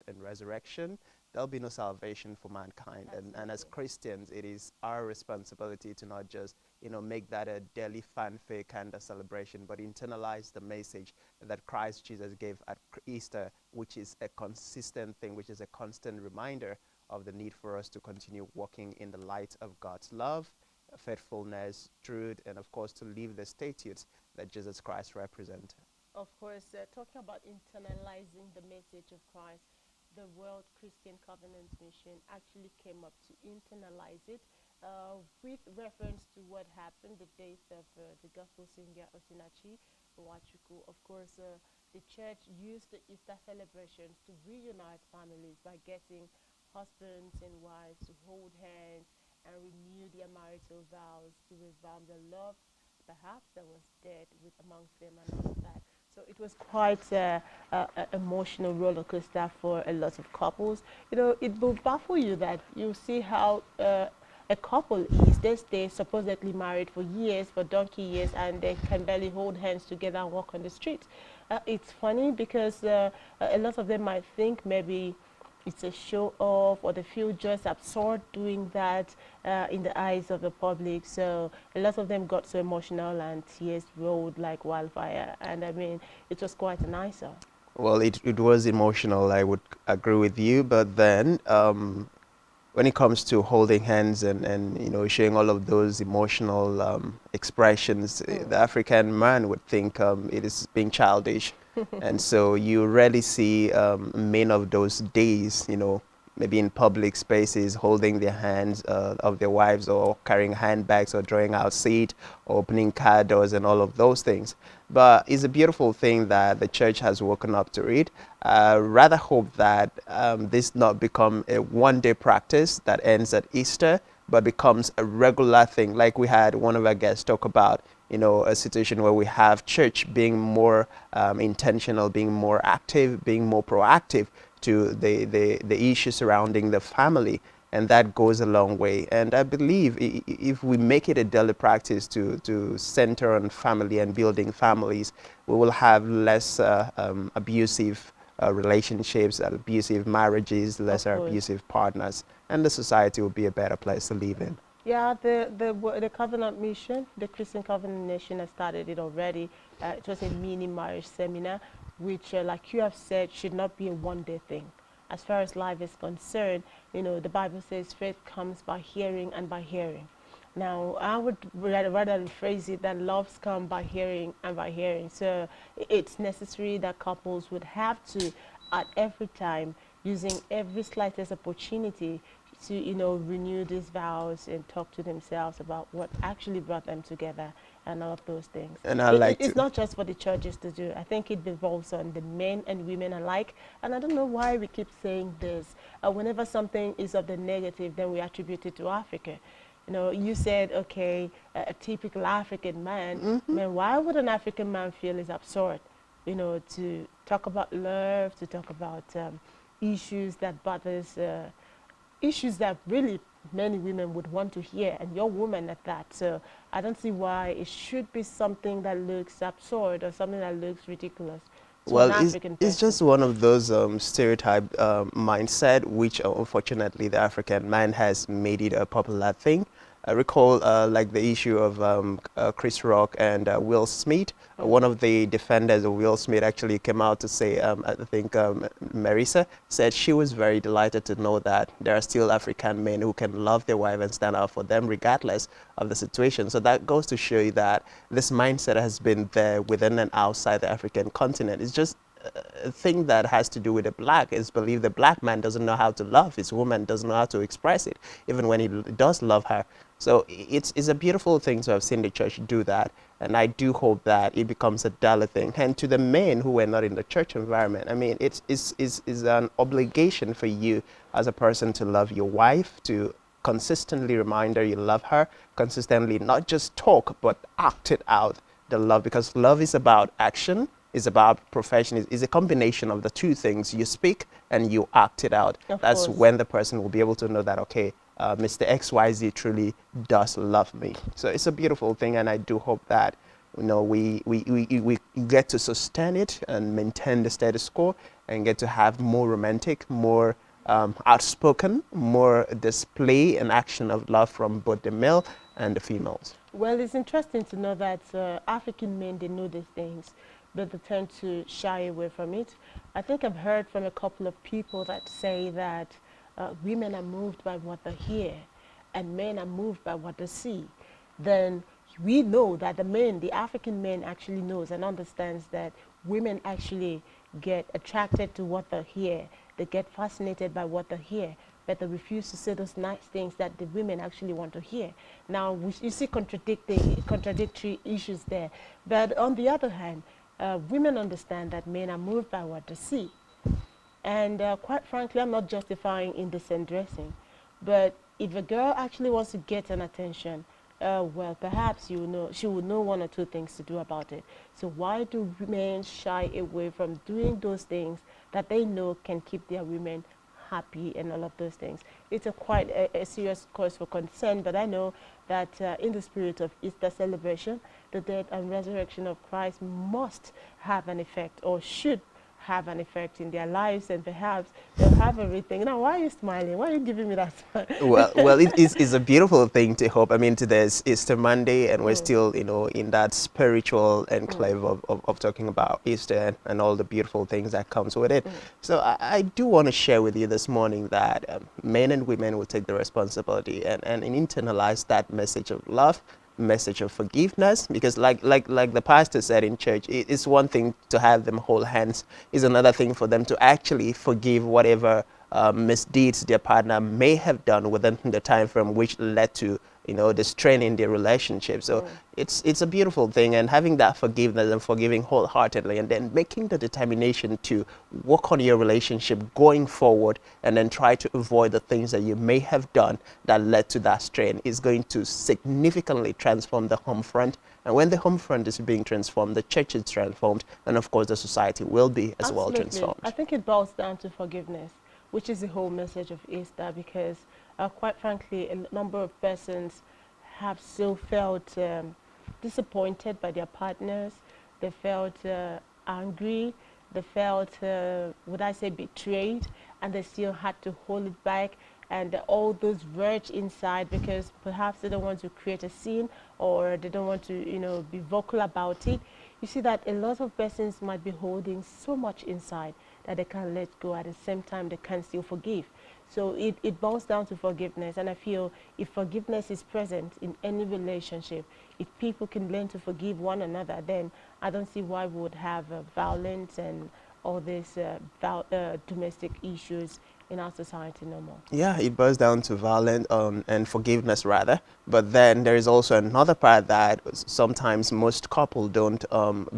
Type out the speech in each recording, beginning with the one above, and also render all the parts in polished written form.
and resurrection, there'll be no salvation for mankind. And as Absolutely. Christians, it is our responsibility to not just, make that a daily fanfare kind of celebration, but internalize the message that Christ Jesus gave at Easter, which is a consistent thing, which is a constant reminder of the need for us to continue walking in the light of God's love, faithfulness, truth, and of course to live the statutes that Jesus Christ represented. Of course, talking about internalizing the message of Christ, the World Christian Covenant Mission actually came up to internalize it with reference to what happened the death of the gospel singer Osinachi Wachuku. Of course, the church used the Easter celebrations to reunite families by getting husbands and wives to hold hands and renew their marital vows to revive the love perhaps that was dead with amongst them and all of that. So it was quite a emotional roller coaster for a lot of couples. It will baffle you that you see how a couple is. They stay supposedly married for years, for donkey years, and they can barely hold hands together and walk on the street. It's funny because a lot of them might think maybe it's a show off or they feel just absurd doing that in the eyes of the public. So a lot of them got so emotional and tears rolled like wildfire. And I mean, it was quite a nice song. Well, it was emotional, I would agree with you, but then when it comes to holding hands and showing all of those emotional expressions, the African man would think it is being childish. And so you rarely see men of those days, maybe in public spaces holding their hands of their wives or carrying handbags or drawing out seat or opening car doors and all of those things. But it's a beautiful thing that the church has woken up to it. Rather hope that this not become a one-day practice that ends at Easter, but becomes a regular thing. Like we had one of our guests talk about, a situation where we have church being more intentional, being more active, being more proactive to the issue surrounding the family. And that goes a long way. And I believe if we make it a daily practice to center on family and building families, we will have less abusive relationships, abusive marriages, lesser abusive partners, and the society will be a better place to live in. Yeah, the Covenant Mission, the Christian Covenant Nation has started it already. It was a mini marriage seminar, which, like you have said, should not be a one-day thing. As far as life is concerned, the Bible says faith comes by hearing and by hearing. Now, I would rather rephrase it that loves come by hearing and by hearing. So it's necessary that couples would have to, at every time, using every slightest opportunity to, renew these vows and talk to themselves about what actually brought them together and all of those things. And I like It's to. not just for the churches to do. I think it devolves on the men and women alike. And I don't know why we keep saying this. Whenever something is of the negative, then we attribute it to Africa. You said, okay, a typical African man. Man, why would an African man feel is absurd? To talk about love, to talk about issues that bothers issues that really many women would want to hear, and you're woman at that. So I don't see why it should be something that looks absurd or something that looks ridiculous to Well, an African it's person. just one of those stereotype mindset, which unfortunately the African man has made it a popular thing. I recall like the issue of Chris Rock and Will Smith. One of the defenders of Will Smith actually came out to say, I think Marisa said she was very delighted to know that there are still African men who can love their wife and stand up for them regardless of the situation. So that goes to show you that this mindset has been there within and outside the African continent. It's just a thing that has to do with the black. Is believe the black man doesn't know how to love his woman, doesn't know how to express it, even when he does love her. So it's a beautiful thing to have seen the church do that, and I do hope that it becomes a daily thing. And to the men who were not in the church environment, I mean, it's an obligation for you as a person to love your wife, to consistently remind her you love her, consistently not just talk but act it out, the love, because love is about action, is about profession, is a combination of the two things. You speak and you act it out. Of That's course. when the person will be able to know that, okay, Mr. XYZ truly does love me. So it's a beautiful thing, and I do hope that we get to sustain it and maintain the status quo and get to have more romantic, more outspoken, more display and action of love from both the male and the females. Well, it's interesting to know that African men, they know these things, but they tend to shy away from it. I think I've heard from a couple of people that say that women are moved by what they hear and men are moved by what they see. Then we know that the African men actually knows and understands that women actually get attracted to what they hear. They get fascinated by what they hear, but they refuse to say those nice things that the women actually want to hear. Now, you see contradictory issues there. But on the other hand, women understand that men are moved by what they see. And quite frankly, I'm not justifying indecent dressing. But if a girl actually wants to get an attention, well, perhaps she would know one or two things to do about it. So why do men shy away from doing those things that they know can keep their women happy and all of those things? It's quite a serious cause for concern, but I know that in the spirit of Easter celebration, the death and resurrection of Christ must have an effect, or should have an effect in their lives, and perhaps they'll have everything. Now, why are you smiling? Why are you giving me that smile? Well, it's a beautiful thing to hope. I mean, today's Easter Monday, and we're still, in that spiritual enclave of talking about Easter and all the beautiful things that comes with it. So I do want to share with you this morning that men and women will take the responsibility and internalize that message of love, message of forgiveness, because like the pastor said in church, it's one thing to have them hold hands, it's another thing for them to actually forgive whatever misdeeds their partner may have done within the time frame which led to the strain in their relationship. So it's a beautiful thing, and having that forgiveness and forgiving wholeheartedly, and then making the determination to work on your relationship going forward, and then try to avoid the things that you may have done that led to that strain, is going to significantly transform the home front. And when the home front is being transformed, the church is transformed, and of course the society will be as well transformed. I think it boils down to forgiveness, which is the whole message of Easter, because quite frankly, a number of persons have still felt disappointed by their partners. They felt angry. They felt, would I say, betrayed, and they still had to hold it back. And all those rage inside, because perhaps they don't want to create a scene, or they don't want to, be vocal about it. You see that a lot of persons might be holding so much inside that they can't let go. At the same time, they can't still forgive. So it boils down to forgiveness. And I feel if forgiveness is present in any relationship, if people can learn to forgive one another, then I don't see why we would have violence and all these domestic issues in our society no more. Yeah, it boils down to violence and forgiveness rather. But then there is also another part that sometimes most couples don't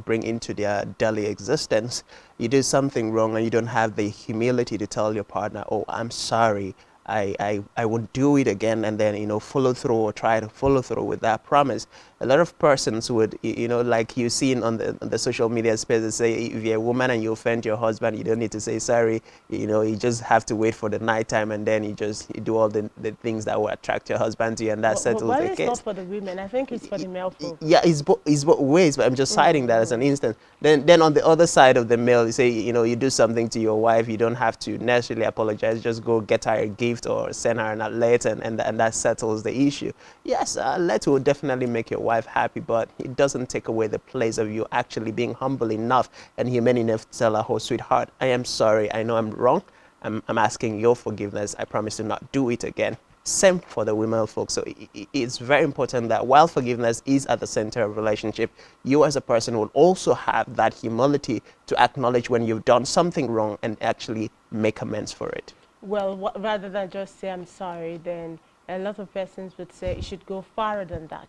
bring into their daily existence. You do something wrong and you don't have the humility to tell your partner, oh, I'm sorry, I won't do it again, and then follow through or try to follow through with that promise. A lot of persons would like you seen on the social media space, they say if you're a woman and you offend your husband, you don't need to say sorry. You just have to wait for the night time, and then you do all the things that will attract your husband to you, and that settles the case. It's not for the women. I think it's for the male folk. Yeah, it's both ways, but I'm just citing that as an instance. Then on the other side of the mail, you say you do something to your wife, you don't have to necessarily apologize. Just go get her a gift or send her an alert, and that settles the issue. Yes, a letter will definitely make your wife happy, but it doesn't take away the place of you actually being humble enough and human enough to tell her, oh sweetheart, I am sorry, I know I'm wrong, I'm asking your forgiveness, I promise to not do it again. Same for the women folks. So it's very important that while forgiveness is at the center of relationship, you as a person will also have that humility to acknowledge when you've done something wrong and actually make amends for it. Well, rather than just say I'm sorry, then a lot of persons would say it should go farther than that,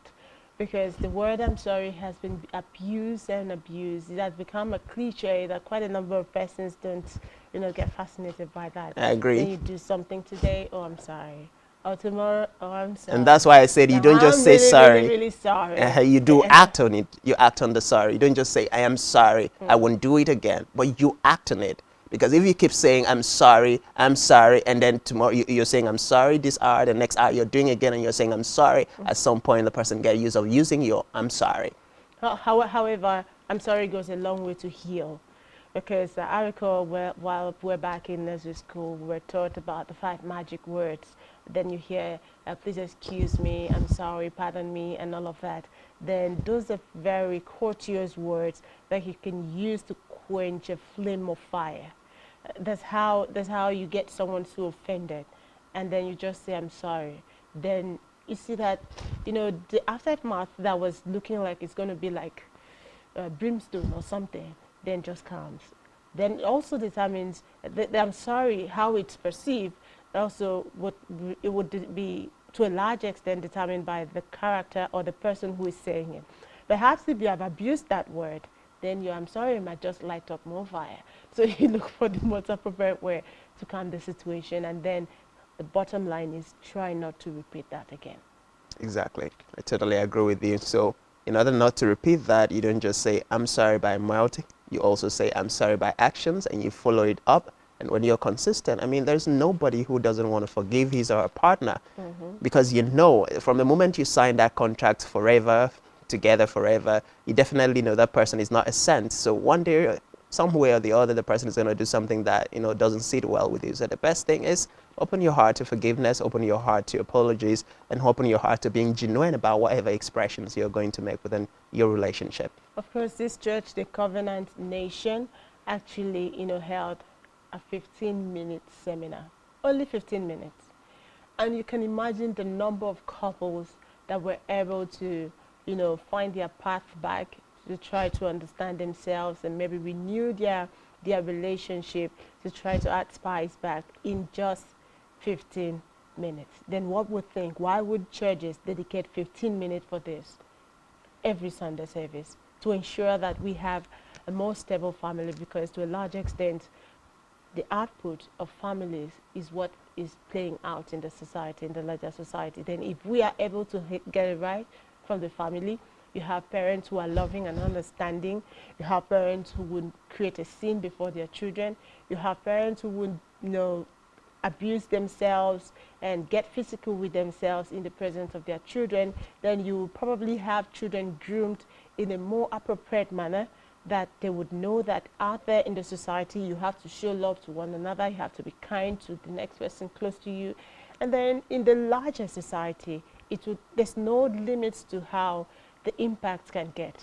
because the word I'm sorry has been abused and abused. It has become a cliche that quite a number of persons don't, get fascinated by that. I agree. Then you do something today, oh, I'm sorry. Or tomorrow, oh, I'm sorry. And that's why I said you don't just say sorry. Really sorry. You do act on it. You act on the sorry. You don't just say, I am sorry, I won't do it again. But you act on it. Because if you keep saying, I'm sorry, and then tomorrow you're saying, I'm sorry this hour, the next hour you're doing it again and you're saying, I'm sorry, at some point the person gets used of using your, I'm sorry. However, I'm sorry goes a long way to heal. Because I recall while we're back in nursery school, we were taught about the 5 magic words. Then you hear, please excuse me, I'm sorry, pardon me, and all of that. Then those are very courteous words that you can use to quench a flame of fire. That's how you get someone so offended, and then you just say I'm sorry. Then you see that, the aftermath that was looking like it's going to be like brimstone or something, then just comes. Then it also determines the I'm sorry, how it's perceived. Also, it would be to a large extent determined by the character or the person who is saying it. Perhaps if you have abused that word, then your I'm sorry might just light up more fire. So you look for the most appropriate way to calm the situation, and then the bottom line is try not to repeat that again. Exactly. I totally agree with you. So in order not to repeat that, you don't just say, I'm sorry by mouth. You also say, I'm sorry by actions, and you follow it up. And when you're consistent, I mean, there's nobody who doesn't want to forgive his or her partner, because you know from the moment you sign that contract forever, together forever, you definitely know that person is not a saint. So one day, some way or the other, the person is going to do something that, doesn't sit well with you. So the best thing is open your heart to forgiveness, open your heart to apologies, and open your heart to being genuine about whatever expressions you're going to make within your relationship. Of course, this church, the Covenant Nation, actually, held a 15-minute seminar. Only 15 minutes. And you can imagine the number of couples that were able to, find their path back, to try to understand themselves and maybe renew their relationship, to try to add spice back in just 15 minutes. Then what would think? Why would churches dedicate 15 minutes for this every Sunday service to ensure that we have a more stable family? Because to a large extent, the output of families is what is playing out in the society, in the larger society. Then if we are able to get it right from the family, you have parents who are loving and understanding. You have parents who would create a scene before their children. You have parents who would, abuse themselves and get physical with themselves in the presence of their children. Then you probably have children groomed in a more appropriate manner, that they would know that out there in the society, you have to show love to one another, you have to be kind to the next person close to you. And then in the larger society, there's no limits to how the impact can get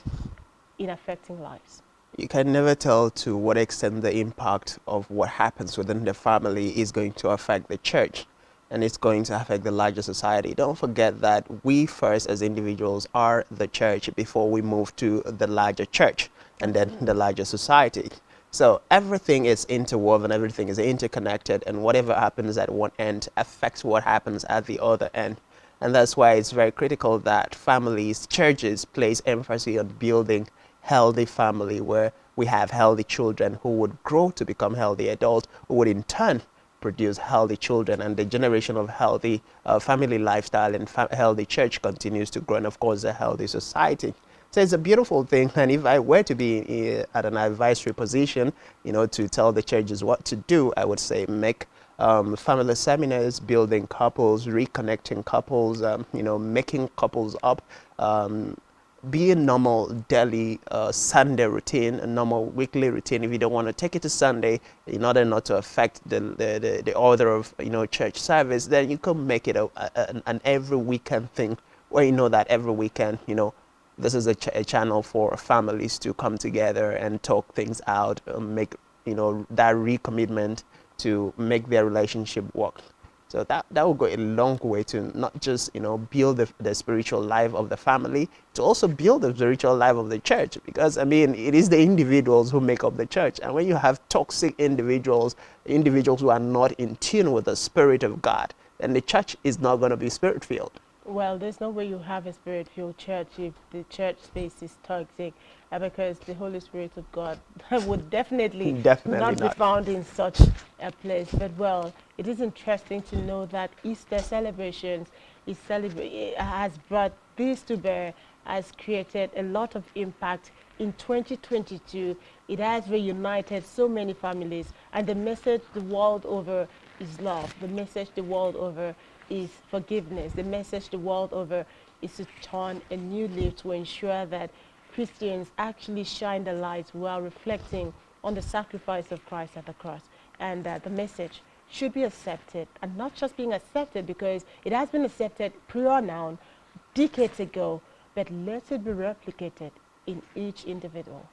in affecting lives. You can never tell to what extent the impact of what happens within the family is going to affect the church, and it's going to affect the larger society. Don't forget that we first as individuals are the church before we move to the larger church and then the larger society. So everything is interwoven, everything is interconnected, and whatever happens at one end affects what happens at the other end. And that's why it's very critical that families, churches place emphasis on building healthy family, where we have healthy children who would grow to become healthy adults, who would in turn produce healthy children, and the generation of healthy family lifestyle and healthy church continues to grow, and of course a healthy society. So it's a beautiful thing, and if I were to be at an advisory position, to tell the churches what to do, I would say make family seminars, building couples, reconnecting couples, making couples up, be a normal daily Sunday routine, a normal weekly routine. If you don't want to take it to Sunday, in order not to affect the order of church service, then you can make it an every weekend thing, where you know that every weekend this is a channel for families to come together and talk things out, make that recommitment to make their relationship work. So that will go a long way to not just build the spiritual life of the family, to also build the spiritual life of the church. Because I mean, it is the individuals who make up the church, and when you have toxic individuals who are not in tune with the Spirit of God, then the church is not going to be spirit filled. Well, there's no way you have a spirit-filled church if the church space is toxic, because the Holy Spirit of God would definitely not be found in such a place. But well, it is interesting to know that Easter celebrations has brought this to bear, has created a lot of impact in 2022. It has reunited so many families, and the message the world over is love. The message the world over is forgiveness. The message the world over is to turn a new leaf, to ensure that Christians actually shine the light while reflecting on the sacrifice of Christ at the cross. And the message should be accepted, and not just being accepted because it has been accepted prior now, decades ago, but let it be replicated in each individual.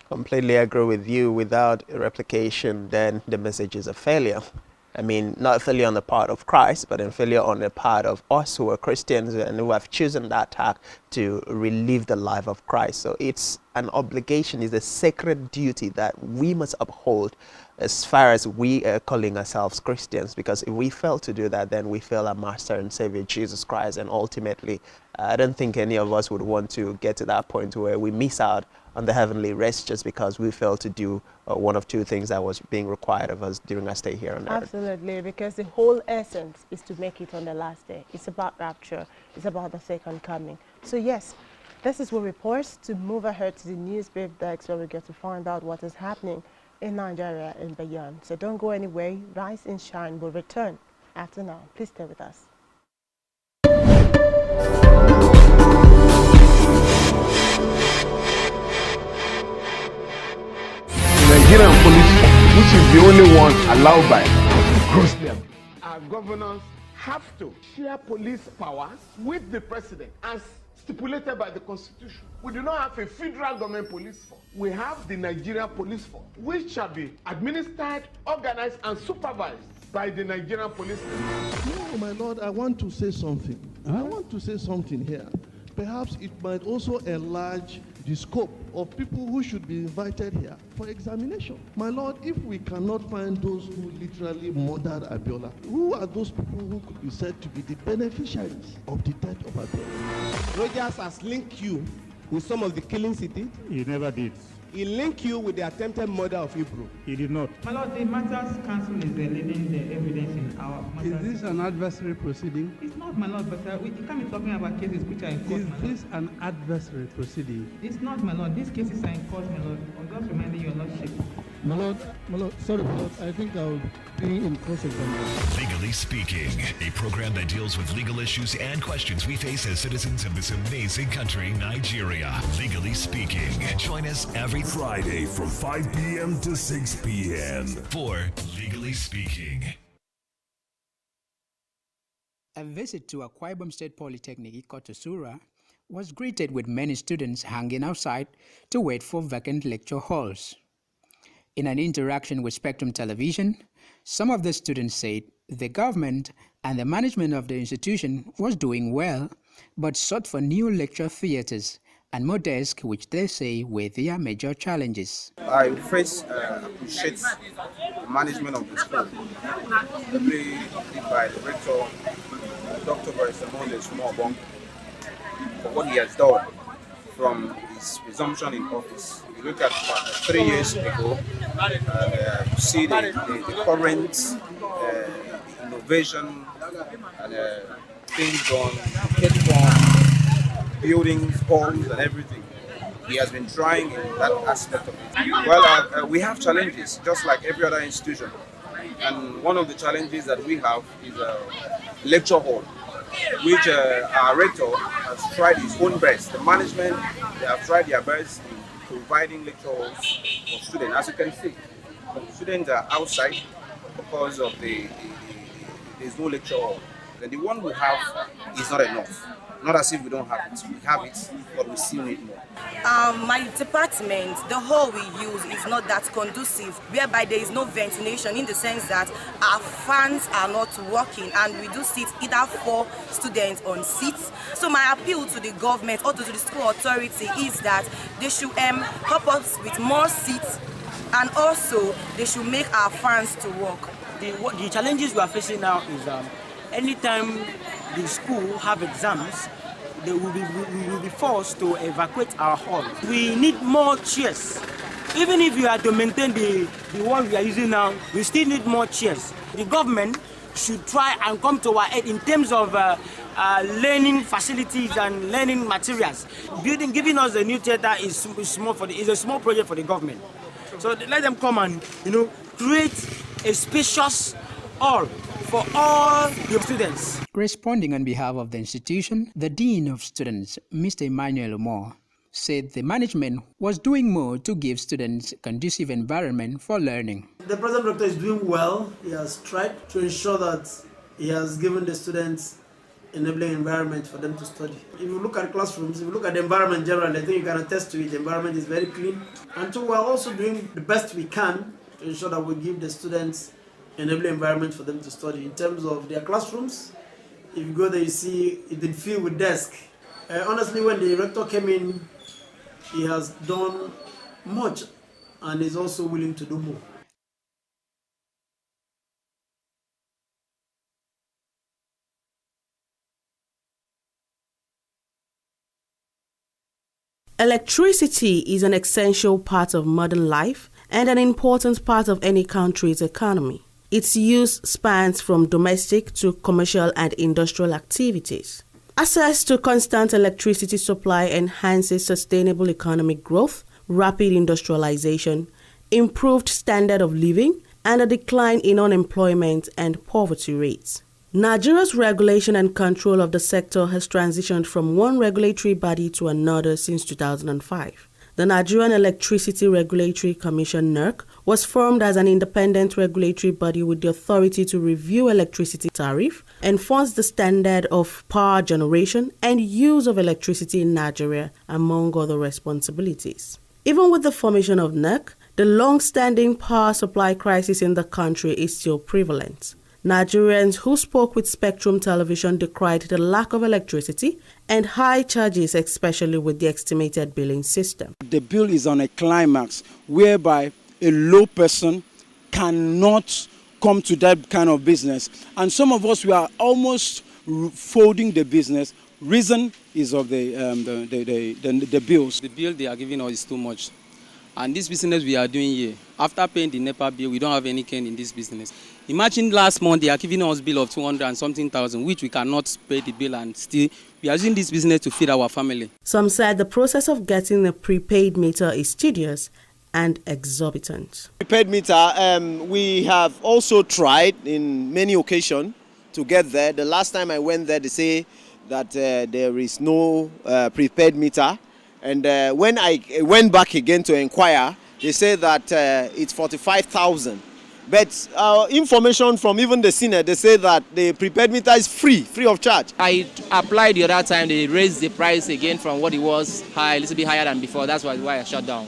Completely agree with you. Without replication, then the message is a failure. I mean, not a failure on the part of Christ, but a failure on the part of us who are Christians and who have chosen that tack to relive the life of Christ. So it's an obligation, it's a sacred duty that we must uphold as far as we are calling ourselves Christians, because if we fail to do that, then we fail our Master and Savior Jesus Christ. And ultimately, I don't think any of us would want to get to that point where we miss out on the heavenly rest just because we failed to do one of two things that was being required of us during our stay here on earth. Absolutely, because the whole essence is to make it on the last day. It's about rapture. It's about the second coming. So yes, this is where we pause to move ahead to the news brief desk, where we get to find out what is happening in Nigeria and beyond. So don't go anywhere. Rise and Shine will return after now. Please stay with us. Nigerian police, which is the only one allowed by grossly abused. Our governors have to share police powers with the president as stipulated by the constitution. We do not have a federal government police force. We have the Nigerian police force, which shall be administered, organized, and supervised by the Nigerian police force. No, my lord, I want to say something. I want to say something here. Perhaps it might also enlarge the scope of people who should be invited here for examination. My lord, if we cannot find those who literally murdered Abiola, who are those people who could be said to be the beneficiaries of the death of Abiola? Rogers has linked you with some of the killings he did. He never did. He linked you with the attempted murder of Hebrew. He did not. My lord, the Matters Council is leading the evidence in our matters. Is this an adversary proceeding? It's not, my lord, but we can't be talking about cases which are in court, Is my lord. this an adversary proceeding? It's not, my lord. These cases are in court, my lord. I'm just reminding your lordship. My lord, sorry, my lord, I think I'll be in cross-examination. Legally Speaking, a program that deals with legal issues and questions we face as citizens of this amazing country, Nigeria. Legally Speaking. Join us every Friday from 5 p.m. to 6 p.m. for Legally Speaking. A visit to Akwa Ibom State Polytechnic Ikotosura was greeted with many students hanging outside to wait for vacant lecture halls. In an interaction with Spectrum Television, some of the students said the government and the management of the institution was doing well, but sought for new lecture theatres and more desks, which they say were their major challenges. I first appreciate the management of the school, especially by the rector, Dr. Barisamone Smallbong, for what he has done from his resumption in office. You look at 3 years ago, you see the current innovation and things on headphones, buildings, halls, and everything. He has been trying in that aspect of it. Well, we have challenges, just like every other institution. And one of the challenges that we have is a lecture hall, which our rector has tried his own best. The management, they have tried their best in providing lecture halls for students. As you can see, the students are outside because of there's no lecture hall. And the one we have is not enough. Not as if we don't have it. We have it, but we still need more. My department, the hall we use is not that conducive, whereby there is no ventilation, in the sense that our fans are not working and we do sit either 4 students on seats. So my appeal to the government or to the school authority is that they should help us with more seats, and also they should make our fans to work. The challenges we are facing now is anytime the school have exams, we will be forced to evacuate our hall. We need more chairs. Even if we are to maintain the one we are using now, we still need more chairs. The government should try and come to our aid in terms of learning facilities and learning materials. Giving us a new theater is a small project for the government. So let them come and create a spacious hall for all the students. Responding on behalf of the institution, the Dean of Students, Mr. Emmanuel Moore, said the management was doing more to give students a conducive environment for learning. The present rector is doing well. He has tried to ensure that he has given the students enabling environment for them to study. If you look at classrooms, if you look at the environment generally, I think you can attest to it. The environment is very clean. And so we're also doing the best we can to ensure that we give the students enabling environment for them to study. In terms of their classrooms, if you go there, you see it been filled with desks. Honestly, when the rector came in, he has done much and is also willing to do more. Electricity is an essential part of modern life and an important part of any country's economy. Its use spans from domestic to commercial and industrial activities. Access to constant electricity supply enhances sustainable economic growth, rapid industrialization, improved standard of living, and a decline in unemployment and poverty rates. Nigeria's regulation and control of the sector has transitioned from one regulatory body to another since 2005. The Nigerian Electricity Regulatory Commission (NERC) was formed as an independent regulatory body with the authority to review electricity tariff, enforce the standard of power generation and use of electricity in Nigeria, among other responsibilities. Even with the formation of NERC, the long-standing power supply crisis in the country is still prevalent. Nigerians who spoke with Spectrum Television decried the lack of electricity and high charges, especially with the estimated billing system. The bill is on a climax whereby a low person cannot come to that kind of business. And some of us, we are almost folding the business. Reason is of the bills. The bill they are giving us is too much. And this business we are doing here, after paying the NEPA bill, we don't have any gain in this business. Imagine last month they are giving us a bill of 200 and something thousand, which we cannot pay the bill, and still we are using this business to feed our family. Some said the process of getting a prepaid meter is tedious and exorbitant. Prepaid meter, we have also tried in many occasions to get there. The last time I went there, they say that there is no prepaid meter. And when I went back again to inquire, they say that it's 45,000. But information from even the Senate, they say that the prepaid meter is free of charge. I applied the other time, they raised the price again from what it was high, a little bit higher than before. That's why I shut down.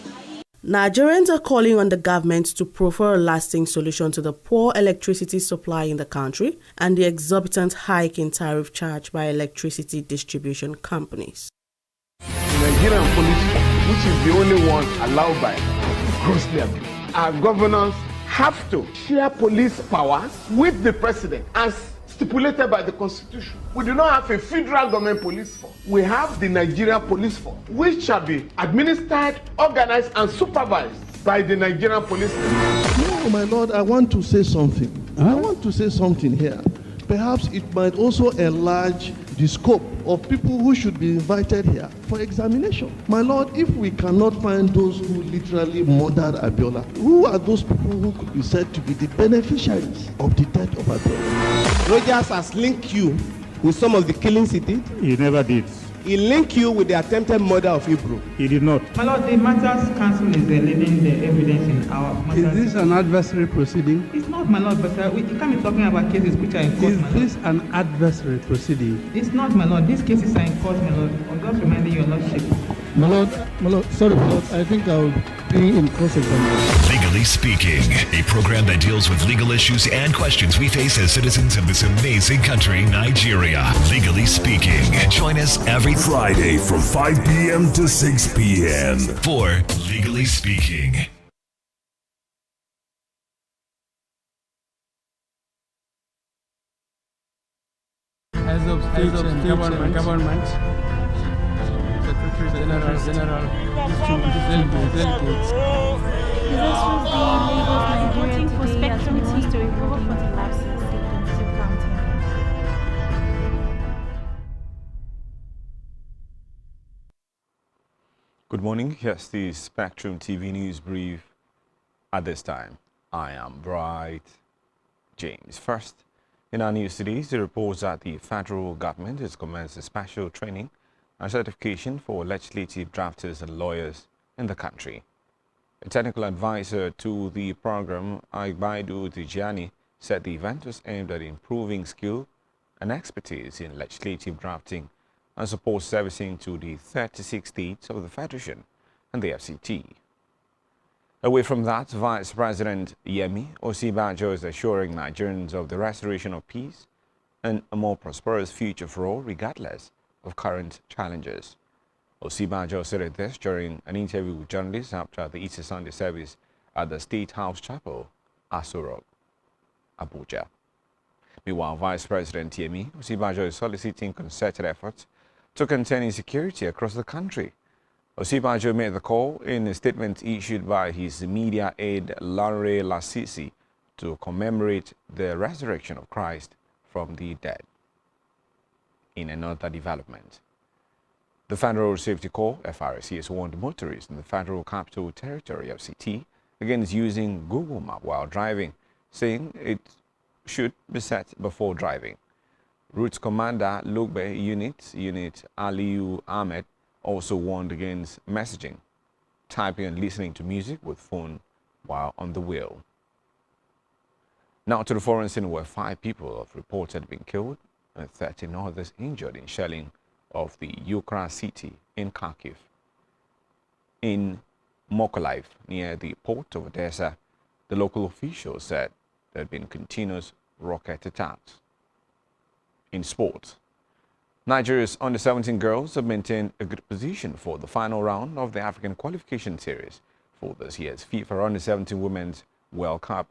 Nigerians are calling on the government to proffer a lasting solution to the poor electricity supply in the country and the exorbitant hike in tariff charged by electricity distribution companies. The Nigerian police, which is the only one allowed by grossly abused. Our governors have to share police powers with the president as stipulated by the Constitution. We do not have a federal government police force. We have the Nigerian police force, which shall be administered, organized, and supervised by the Nigerian police force. No, my Lord, I want to say something. I want to say something here. Perhaps it might also enlarge the scope of people who should be invited here for examination. My Lord, if we cannot find those who literally murdered Abiola, who are those people who could be said to be the beneficiaries of the death of Abiola? Rogers has linked you with some of the killings he did. He never did. He linked you with the attempted murder of Hebrew. He did not. My Lord, the Matters Council is leading the evidence in our matters. Is this an adversary proceeding? It's not, my Lord, but you can't be talking about cases which are in court, Is this an adversary proceeding? It's not, my Lord. These cases are in court, my Lord. I'm just reminding your Lordship. My Lord, sorry, my Lord, I think I'll be in cross-examination. Legally Speaking, a program that deals with legal issues and questions we face as citizens of this amazing country, Nigeria. Legally Speaking. Join us every Friday from 5 p.m. to 6 p.m. for Legally Speaking. As of state and government, Secretary General, delegates. Voting for SpectrumTv to recover for the lapses taken into account. Good morning. Here's the SpectrumTv News Brief at this time. I am Bright James. First, in our news today, it reports that the federal government has commenced a special training and certification for legislative drafters and lawyers in the country. A technical advisor to the program, Aibaidu Tijani, said the event was aimed at improving skill and expertise in legislative drafting and support servicing to the 36 states of the Federation and the FCT. Away from that, Vice President Yemi Osibanjo is assuring Nigerians of the restoration of peace and a more prosperous future for all, regardless of current challenges. Osibanjo said this during an interview with journalists after the Easter Sunday service at the State House Chapel, Aso Rock, Abuja. Meanwhile, Vice President Yemi Osibanjo is soliciting concerted efforts to contain insecurity across the country. Osibanjo made the call in a statement issued by his media aide Lanre Lasisi to commemorate the resurrection of Christ from the dead. In another development, the Federal Road Safety Corps, FRC, has warned motorists in the Federal Capital Territory, FCT, against using Google Maps while driving, saying it should be set before driving. Route Commander Lugbe Unit Aliyu Ahmed, also warned against messaging, typing and listening to music with phone while on the wheel. Now to the foreign scene, where 5 people have reported being killed and 13 others injured in shelling of the Ukraine city in Kharkiv. In Mykolaiv, near the port of Odessa, the local officials said there had been continuous rocket attacks. In sports, Nigeria's under-17 girls have maintained a good position for the final round of the African Qualification Series for this year's FIFA Under-17 Women's World Cup.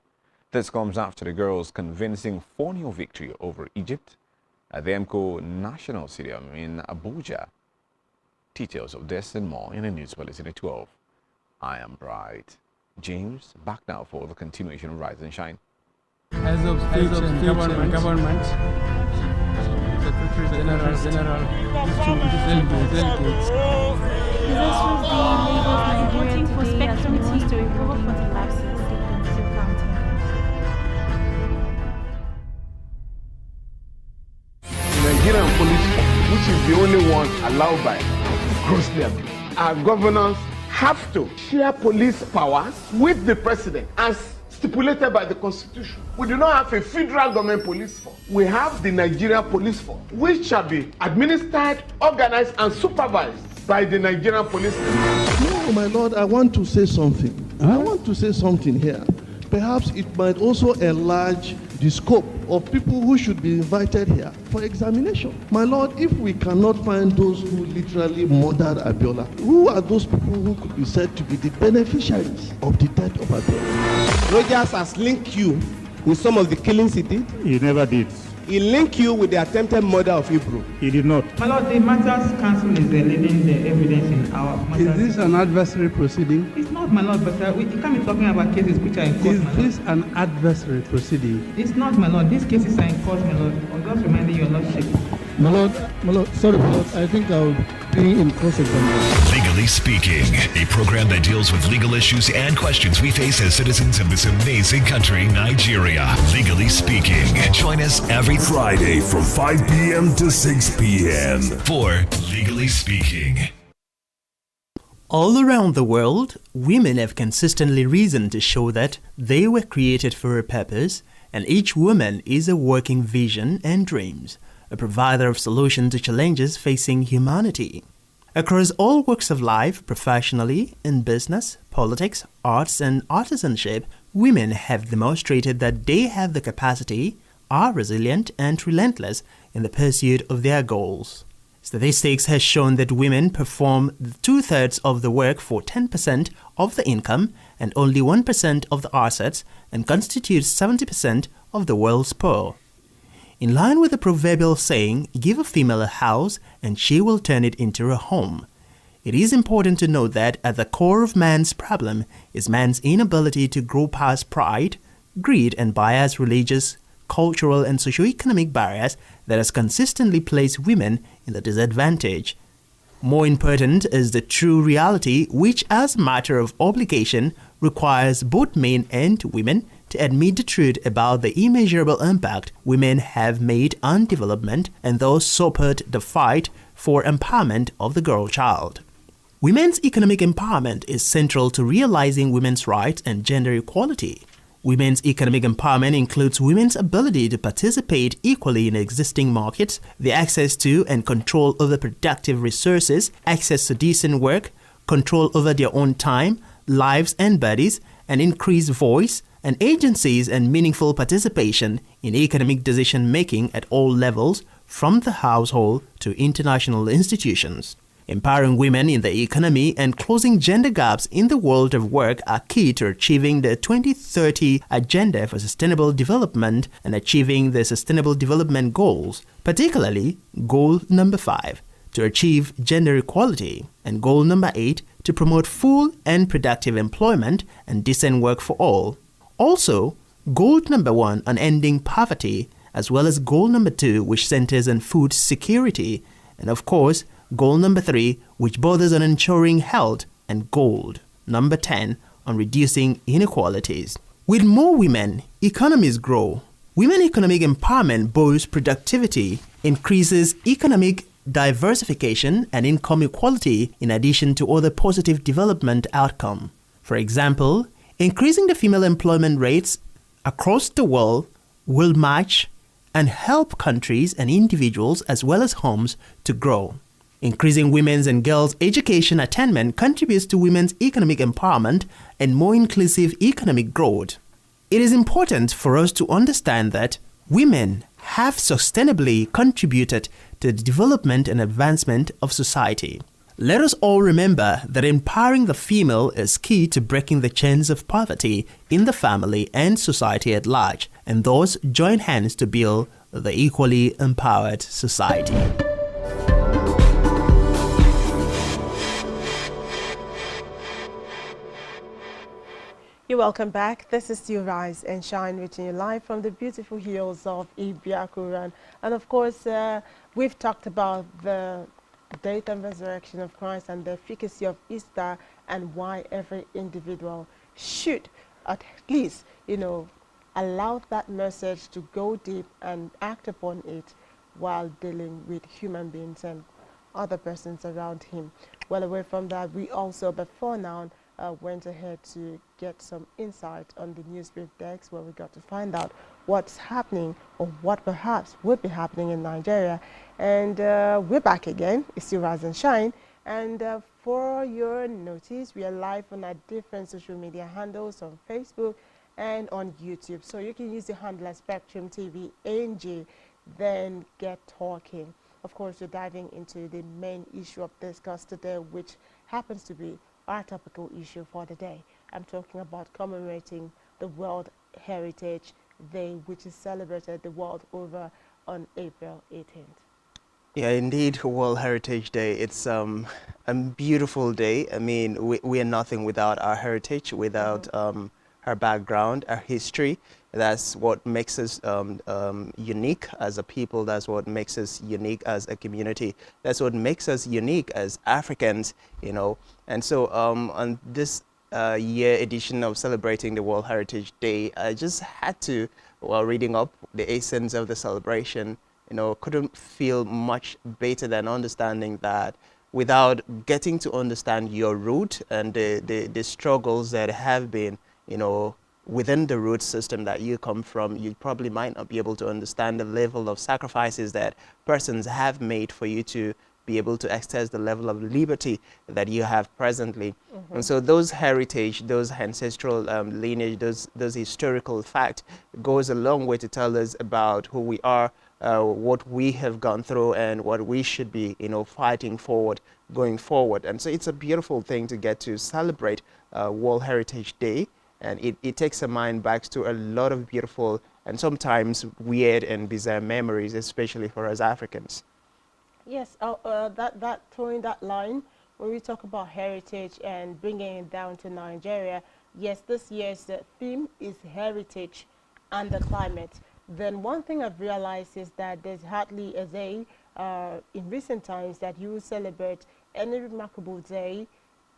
This comes after the girls' convincing 4-0 victory over Egypt at the MCO National Stadium in Abuja. Details of this and more in the news bulletin at 12. I am Bright James, back now for the continuation of Rise and Shine. As of state and government, Secretary General, delegates. This was the Lagos voting for SpectrumTv to recover 40 lives in STVNg County. Nigerian police, which is the only one allowed by grossly abuse. Our governors have to share police powers with the president as stipulated by the Constitution. We do not have a federal government police force. We have the Nigeria Police Force, which shall be administered, organized, and supervised by the Nigerian Police Force. No, my lord, I want to say something. I want to say something here. Perhaps it might also enlarge the scope of people who should be invited here for examination. My lord, if we cannot find those who literally murdered Abiola, who are those people who could be said to be the beneficiaries of the death of Abiola? Rogers has linked you with some of the killings he did. He never did. He linked you with the attempted murder of Hebrew. He did not. My Lord, the Matters Council is leading the evidence in our matters. Is this an adversary proceeding? It's not, my Lord, but we can't be talking about cases which are in court, Is my Lord. this an adversary proceeding? It's not, my Lord. These cases are in court, my Lord. I'm just reminding your Lordship. My Lord, sorry, my Lord, I think I'll be in cross-examination. Legally Speaking, a program that deals with legal issues and questions we face as citizens of this amazing country, Nigeria. Legally Speaking. Join us every Friday from 5 p.m. to 6 p.m. for Legally Speaking. All around the world, women have consistently risen to show that they were created for a purpose, and each woman is a working vision and dreams, a provider of solutions to challenges facing humanity. Across all walks of life, professionally, in business, politics, arts, and artisanship, women have demonstrated that they have the capacity, are resilient, and relentless in the pursuit of their goals. Statistics has shown that women perform 2/3 of the work for 10% of the income and only 1% of the assets, and constitutes 70% of the world's poor. In line with the proverbial saying, give a female a house and she will turn it into a home, it is important to note that at the core of man's problem is man's inability to grow past pride, greed, and biased religious, cultural, and socio-economic barriers that has consistently placed women in the disadvantage. More important is the true reality, which as a matter of obligation requires both men and women to admit the truth about the immeasurable impact women have made on development, and thus support the fight for empowerment of the girl child. Women's economic empowerment is central to realizing women's rights and gender equality. Women's economic empowerment includes women's ability to participate equally in existing markets, the access to and control over productive resources, access to decent work, control over their own time, lives and bodies, and increased voice and agencies and meaningful participation in economic decision-making at all levels, from the household to international institutions. Empowering women in the economy and closing gender gaps in the world of work are key to achieving the 2030 Agenda for Sustainable Development and achieving the Sustainable Development Goals, particularly Goal number 5, to achieve gender equality, and Goal number 8, to promote full and productive employment and decent work for all. Also, Goal number 1 on ending poverty, as well as Goal number 2, which centers on food security, and of course, Goal number 3, which borders on ensuring health, and Goal number 10 on reducing inequalities. With more women, economies grow. Women economic empowerment boosts productivity, increases economic diversification and income equality, in addition to other positive development outcomes. For example, increasing the female employment rates across the world will match and help countries and individuals as well as homes to grow. Increasing women's and girls' education attainment contributes to women's economic empowerment and more inclusive economic growth. It is important for us to understand that women have sustainably contributed to the development and advancement of society. Let us all remember that empowering the female is key to breaking the chains of poverty in the family and society at large, and thus join hands to build the equally empowered society. You're welcome back. This is still Rise and Shine, reaching you live from the beautiful hills of Ibiakuran. And of course, we've talked about the death and resurrection of Christ and the efficacy of Easter, and why every individual should at least, allow that message to go deep and act upon it while dealing with human beings and other persons around him. Well, away from that, we also, before now, went ahead to get some insight on the newspaper decks, where we got to find out what's happening or what perhaps would be happening in Nigeria. And we're back again. It's still Rise and Shine. And for your notice, we are live on our different social media handles on Facebook and on YouTube. So you can use the handle at SpectrumTv, then get talking. Of course, we're diving into the main issue of discuss today, which happens to be our topical issue for the day. I'm talking about commemorating the World Heritage Day, which is celebrated the world over on April 18th. Yeah, indeed, World Heritage Day. It's a beautiful day. I mean, we are nothing without our heritage, without our background, our history. That's what makes us unique as a people. That's what makes us unique as a community. That's what makes us unique as Africans, And so on this year edition of celebrating the World Heritage Day, I just had to, while reading up the essence of the celebration, couldn't feel much better than understanding that without getting to understand your root and the struggles that have been, within the root system that you come from, you probably might not be able to understand the level of sacrifices that persons have made for you to be able to access the level of liberty that you have presently. And so those heritage, those ancestral lineage, those historical fact goes a long way to tell us about who we are, what we have gone through, and what we should be, fighting forward, going forward. And so it's a beautiful thing to get to celebrate World Heritage Day. And it takes a mind back to a lot of beautiful and sometimes weird and bizarre memories, especially for us Africans. Yes, that throwing that line, when we talk about heritage and bringing it down to Nigeria, yes, this year's theme is heritage and the climate. Then one thing I've realized is that there's hardly a day in recent times that you celebrate any remarkable day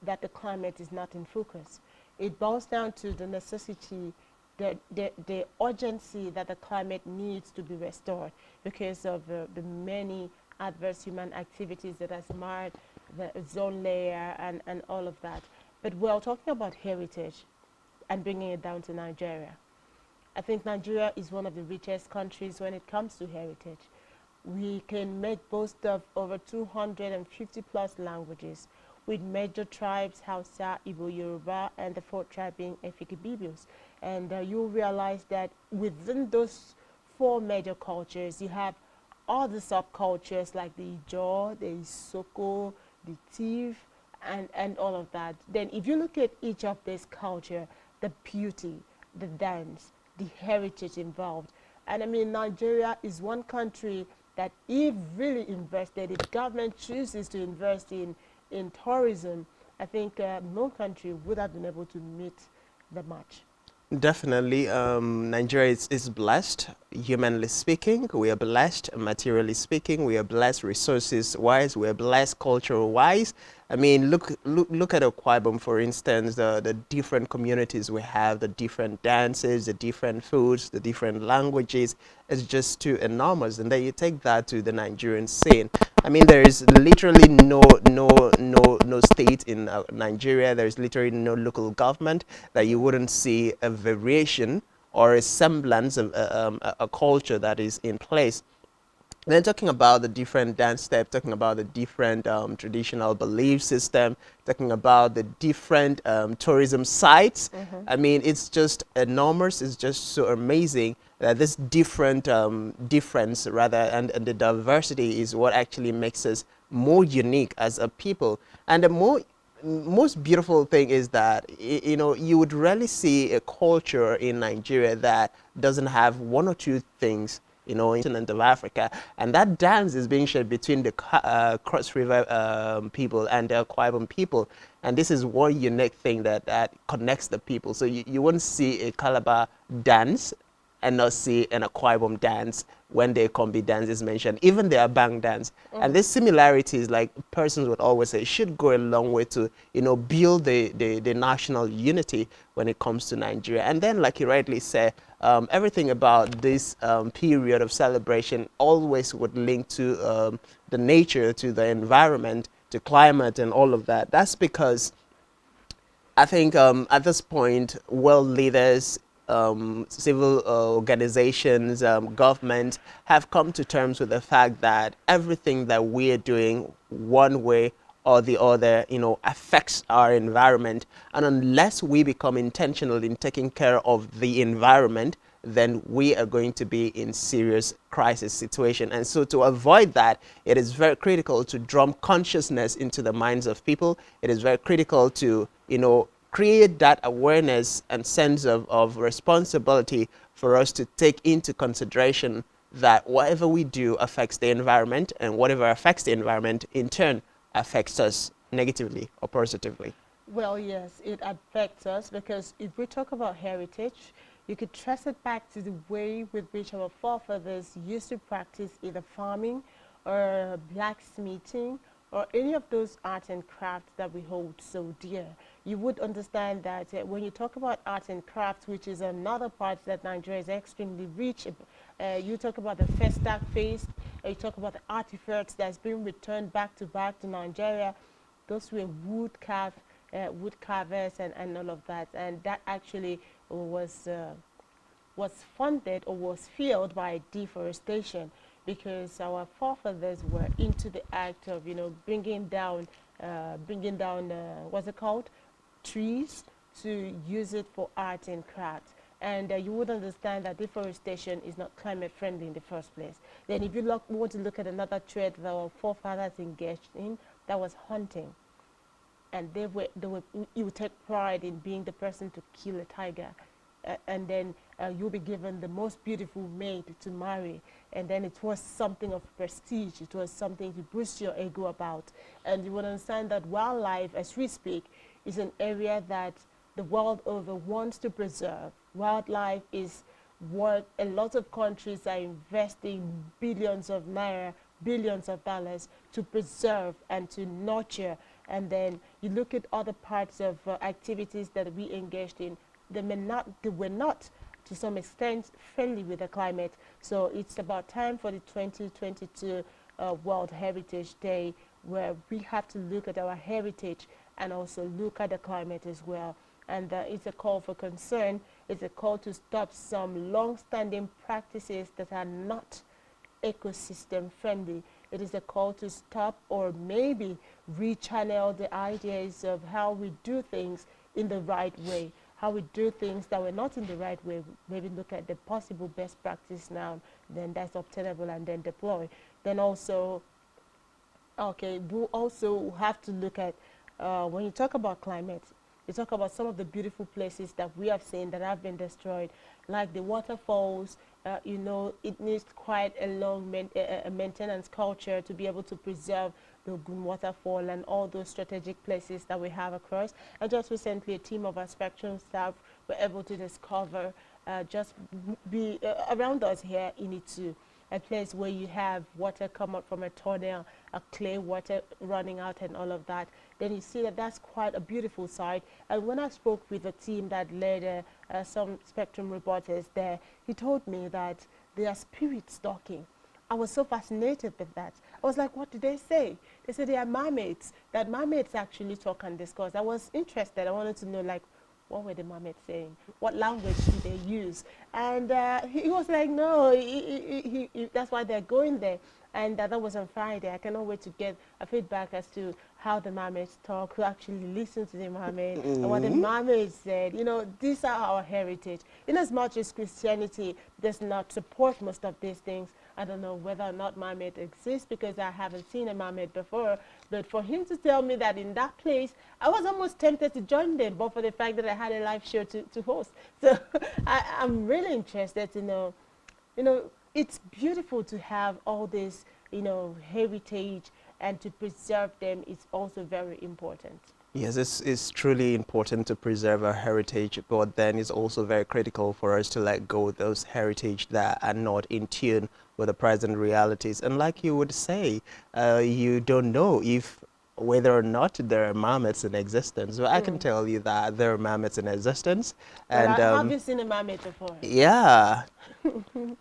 that the climate is not in focus. It boils down to the necessity, the urgency that the climate needs to be restored because of the many adverse human activities that has marred the ozone layer and all of that. But we're talking about heritage and bringing it down to Nigeria. I think Nigeria is one of the richest countries when it comes to heritage. We can make boast of over 250 plus languages, with major tribes, Hausa, Igbo, Yoruba, and the fourth tribe being Efik-Ibibios. And you'll realize that within those four major cultures, you have other subcultures like the Ijaw, the Isoko, the Tiv, and all of that. Then if you look at each of these culture, the beauty, the dance, the heritage involved. And I mean, Nigeria is one country that if really invested, if government chooses to invest in tourism, I think no country would have been able to meet the match. Definitely, Nigeria is blessed, humanly speaking. We are blessed, materially speaking. We are blessed, resources-wise. We are blessed, cultural-wise. I mean, look at Akwa Ibom, for instance, the different communities we have, the different dances, the different foods, the different languages. It's just too enormous. And then you take that to the Nigerian scene. I mean, there is literally no state in Nigeria. There is literally no local government that you wouldn't see a variation or a semblance of a culture that is in place. Then talking about the different dance steps, talking about the different traditional belief system, talking about the different tourism sites. I mean, it's just enormous. It's just so amazing that this difference rather and the diversity is what actually makes us more unique as a people. And the most beautiful thing is that, you know, you would rarely see a culture in Nigeria that doesn't have one or two things, you know, in the continent of Africa. And that dance is being shared between the Cross River people and the Akwa Ibom people. And this is one unique thing that connects the people. So you wouldn't see a Calabar dance and not see an Akwa Ibom dance when the Kombi dance is mentioned, even their Abang dance. And these similarities, like persons would always say, should go a long way to, you know, build the national unity when it comes to Nigeria. And then, like you rightly said, everything about this period of celebration always would link to the nature, to the environment, to climate and all of that. That's because I think at this point, world leaders, civil organizations, government have come to terms with the fact that everything that we're doing one way or the other, you know, affects our environment. And unless we become intentional in taking care of the environment, then we are going to be in serious crisis situation. And so to avoid that, it is very critical to drum consciousness into the minds of people. It is very critical to, you know, create that awareness and sense of responsibility for us to take into consideration that whatever we do affects the environment, and whatever affects the environment in turn affects us negatively or positively. Well, yes, it affects us, because if we talk about heritage, you could trace it back to the way with which our forefathers used to practice either farming or blacksmithing or any of those arts and crafts that we hold so dear. You would understand that when you talk about arts and crafts, which is another part that Nigeria is extremely rich, you talk about the Festac feast, you talk about the artifacts that's been returned back to Nigeria. Those were wood carvers and all of that. And that actually was funded or was fueled by deforestation, because our forefathers were into the act of, you know, bringing down what's it called, trees, to use it for art and crafts. And you would understand that deforestation is not climate friendly in the first place. Then if you want to look at another trade that our forefathers engaged in, that was hunting. And you would take pride in being the person to kill a tiger. And then you'll be given the most beautiful maid to marry. And then it was something of prestige. It was something to boost your ego about. And you will understand that wildlife, as we speak, is an area that the world over wants to preserve. Wildlife is what a lot of countries are investing billions of naira, billions of dollars to preserve and to nurture. And then you look at other parts of activities that we engaged in, they were not to some extent friendly with the climate. So it's about time for the 2022 World Heritage Day, where we have to look at our heritage and also look at the climate as well. And it's a call for concern. It's a call to stop some long-standing practices that are not ecosystem friendly. It is a call to stop or maybe rechannel the ideas of how we do things in the right way, how we do things that were not in the right way. Maybe look at the possible best practice now, then that's obtainable, and then deploy. Then also, okay, we'll also have to look at, when you talk about climate, you talk about some of the beautiful places that we have seen that have been destroyed, like the waterfalls. You know, it needs quite a long maintenance culture to be able to preserve the Ogun waterfall and all those strategic places that we have across. And just recently, a team of our Spectrum staff were able to discover around us here in Itu, a place where you have water come out from a tunnel, a clay water running out and all of that. Then you see that that's quite a beautiful sight. And when I spoke with a team that led some Spectrum reporters there, he told me that they are spirit stalking. I was so fascinated with that. I was like, what did they say? They said they are mermaids, that mermaids actually talk and discuss. I was interested. I wanted to know, like, what were the mermaids saying? What language do they use? And he was like, no, that's why they're going there. And that was on Friday. I cannot wait to get a feedback as to how the mermaids talk, who actually listen to the mermaid, and what the mermaids said. You know, these are our heritage. In as much as Christianity does not support most of these things, I don't know whether or not mermaid exists because I haven't seen a mermaid before. But for him to tell me that in that place, I was almost tempted to join them, but for the fact that I had a live show to host. So I'm really interested to know, you know, it's beautiful to have all this, you know, heritage, and to preserve them is also very important. Yes, it's truly important to preserve our heritage, but then it's also very critical for us to let go of those heritage that are not in tune with the present realities. And like you would say, you don't know whether or not there are mermaids in existence. So I can tell you that there are mermaids in existence. And and have you seen a mermaid before? Yeah.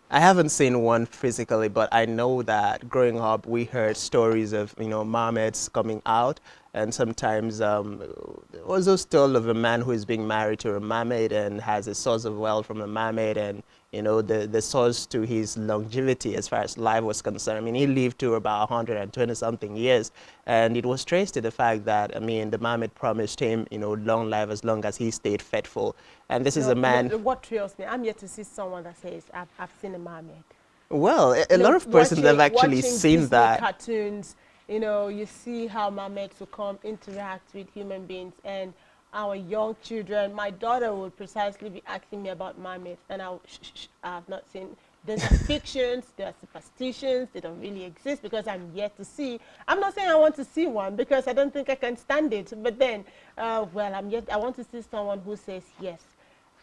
I haven't seen one physically, but I know that growing up we heard stories of, you know, mermaids coming out, and sometimes also still of a man who is being married to a mermaid and has a source of wealth from a mermaid, and you know, the source to his longevity as far as life was concerned. I mean, he lived to about 120 something years, and it was traced to the fact that, I mean, the mermaid promised him, you know, long life as long as he stayed faithful. And this is a man. What thrills me, I'm yet to see someone that says, I've seen a mermaid. Well, a lot of persons have actually seen Disney that. Cartoons, you know, you see how mermaids will come interact with human beings, and our young children, my daughter would precisely be asking me about mermaids, and I have not seen. These are fictions, they are superstitions, they don't really exist because I'm yet to see. I'm not saying I want to see one because I don't think I can stand it, but then, well, I want to see someone who says, yes,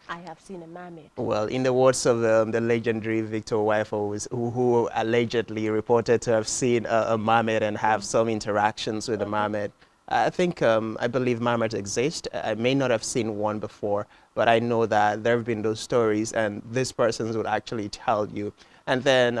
I have seen a mermaid. Well, in the words of the legendary Victor Wifo, who allegedly reported to have seen a mermaid and have some interactions with a mermaid, I think, I believe mermaids exist. I may not have seen one before, but I know that there have been those stories, and these persons would actually tell you. And then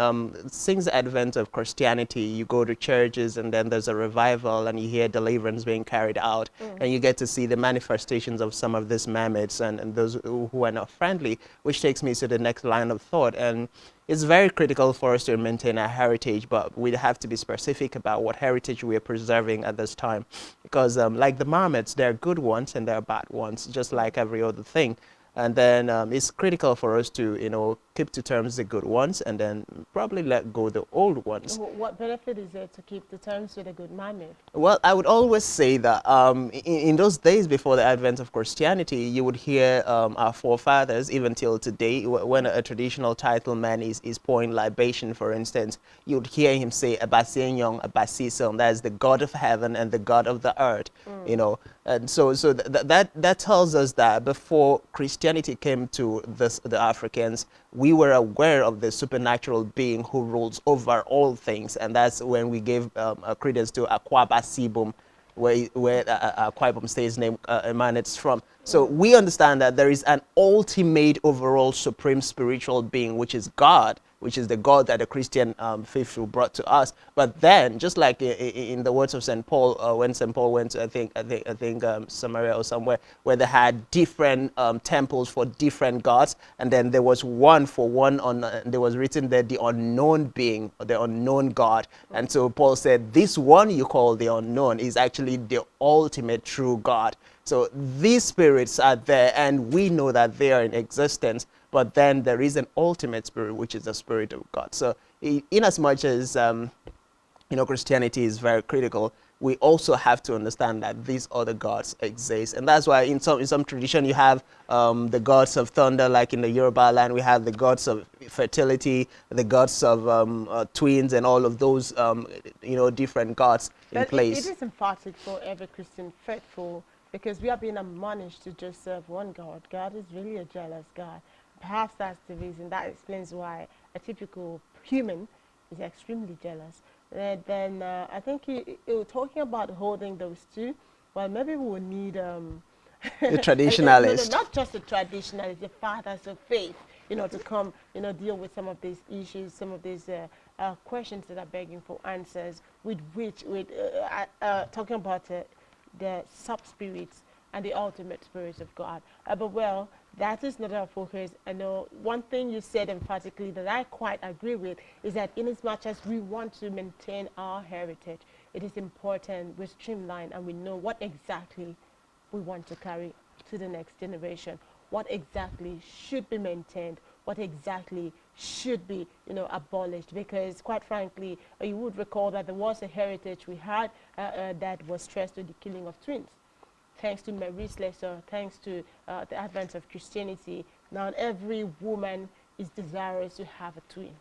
since the advent of Christianity, you go to churches and then there's a revival and you hear deliverance being carried out, and you get to see the manifestations of some of these mermaids and those who are not friendly, which takes me to the next line of thought. And it's very critical for us to maintain our heritage, but we have to be specific about what heritage we are preserving at this time. Because like the mermaids, there are good ones and there are bad ones, just like every other thing. And then it's critical for us to, you know, keep to terms the good ones and then probably let go the old ones. What benefit is there to keep the terms with a good mermaid? Well, I would always say that in those days before the advent of Christianity, you would hear our forefathers, even till today, when a traditional title man is pouring libation, for instance, you would hear him say, "STVNg, Abasisum," that is the God of heaven and the God of the earth, you know. And so that tells us that before Christianity came to the Africans, we were aware of the supernatural being who rules over all things, and that's when we gave credence to Akwaba Sibum, where Akwa Ibom State's name emanates from. So we understand that there is an ultimate overall supreme spiritual being, which is God, which is the God that the Christian faithful brought to us. But then, just like in the words of St. Paul, when St. Paul went to, I think Samaria or somewhere, where they had different temples for different gods, and then there was one for one there was written there, the unknown being, or the unknown God. And so Paul said, this one you call the unknown is actually the ultimate true God. So these spirits are there, and we know that they are in existence, but then there is an ultimate spirit, which is the Spirit of God. So in as much as Christianity is very critical, we also have to understand that these other gods exist. And that's why in some tradition you have the gods of thunder, like in the Yoruba land, we have the gods of fertility, the gods of twins, and all of those different gods in place. It is emphatic for every Christian faithful, because we are being admonished to just serve one God. God is really a jealous God. Perhaps that's the reason. That explains why a typical human is extremely jealous. Then I think talking about holding those two, well, maybe we will need a traditionalist. No, not just a traditionalist, the fathers of faith, to come, deal with some of these issues, some of these questions that are begging for answers, talking about the sub-spirits and the ultimate spirits of God. But well, that is not our focus. I know one thing you said emphatically that I quite agree with is that in as much as we want to maintain our heritage, it is important we streamline and we know what exactly we want to carry to the next generation, what exactly should be maintained, what exactly should be, abolished. Because quite frankly, you would recall that there was a heritage we had that was traced to the killing of twins. Thanks to Mary Slessor, thanks to the advent of Christianity, now every woman is desirous to have a twin.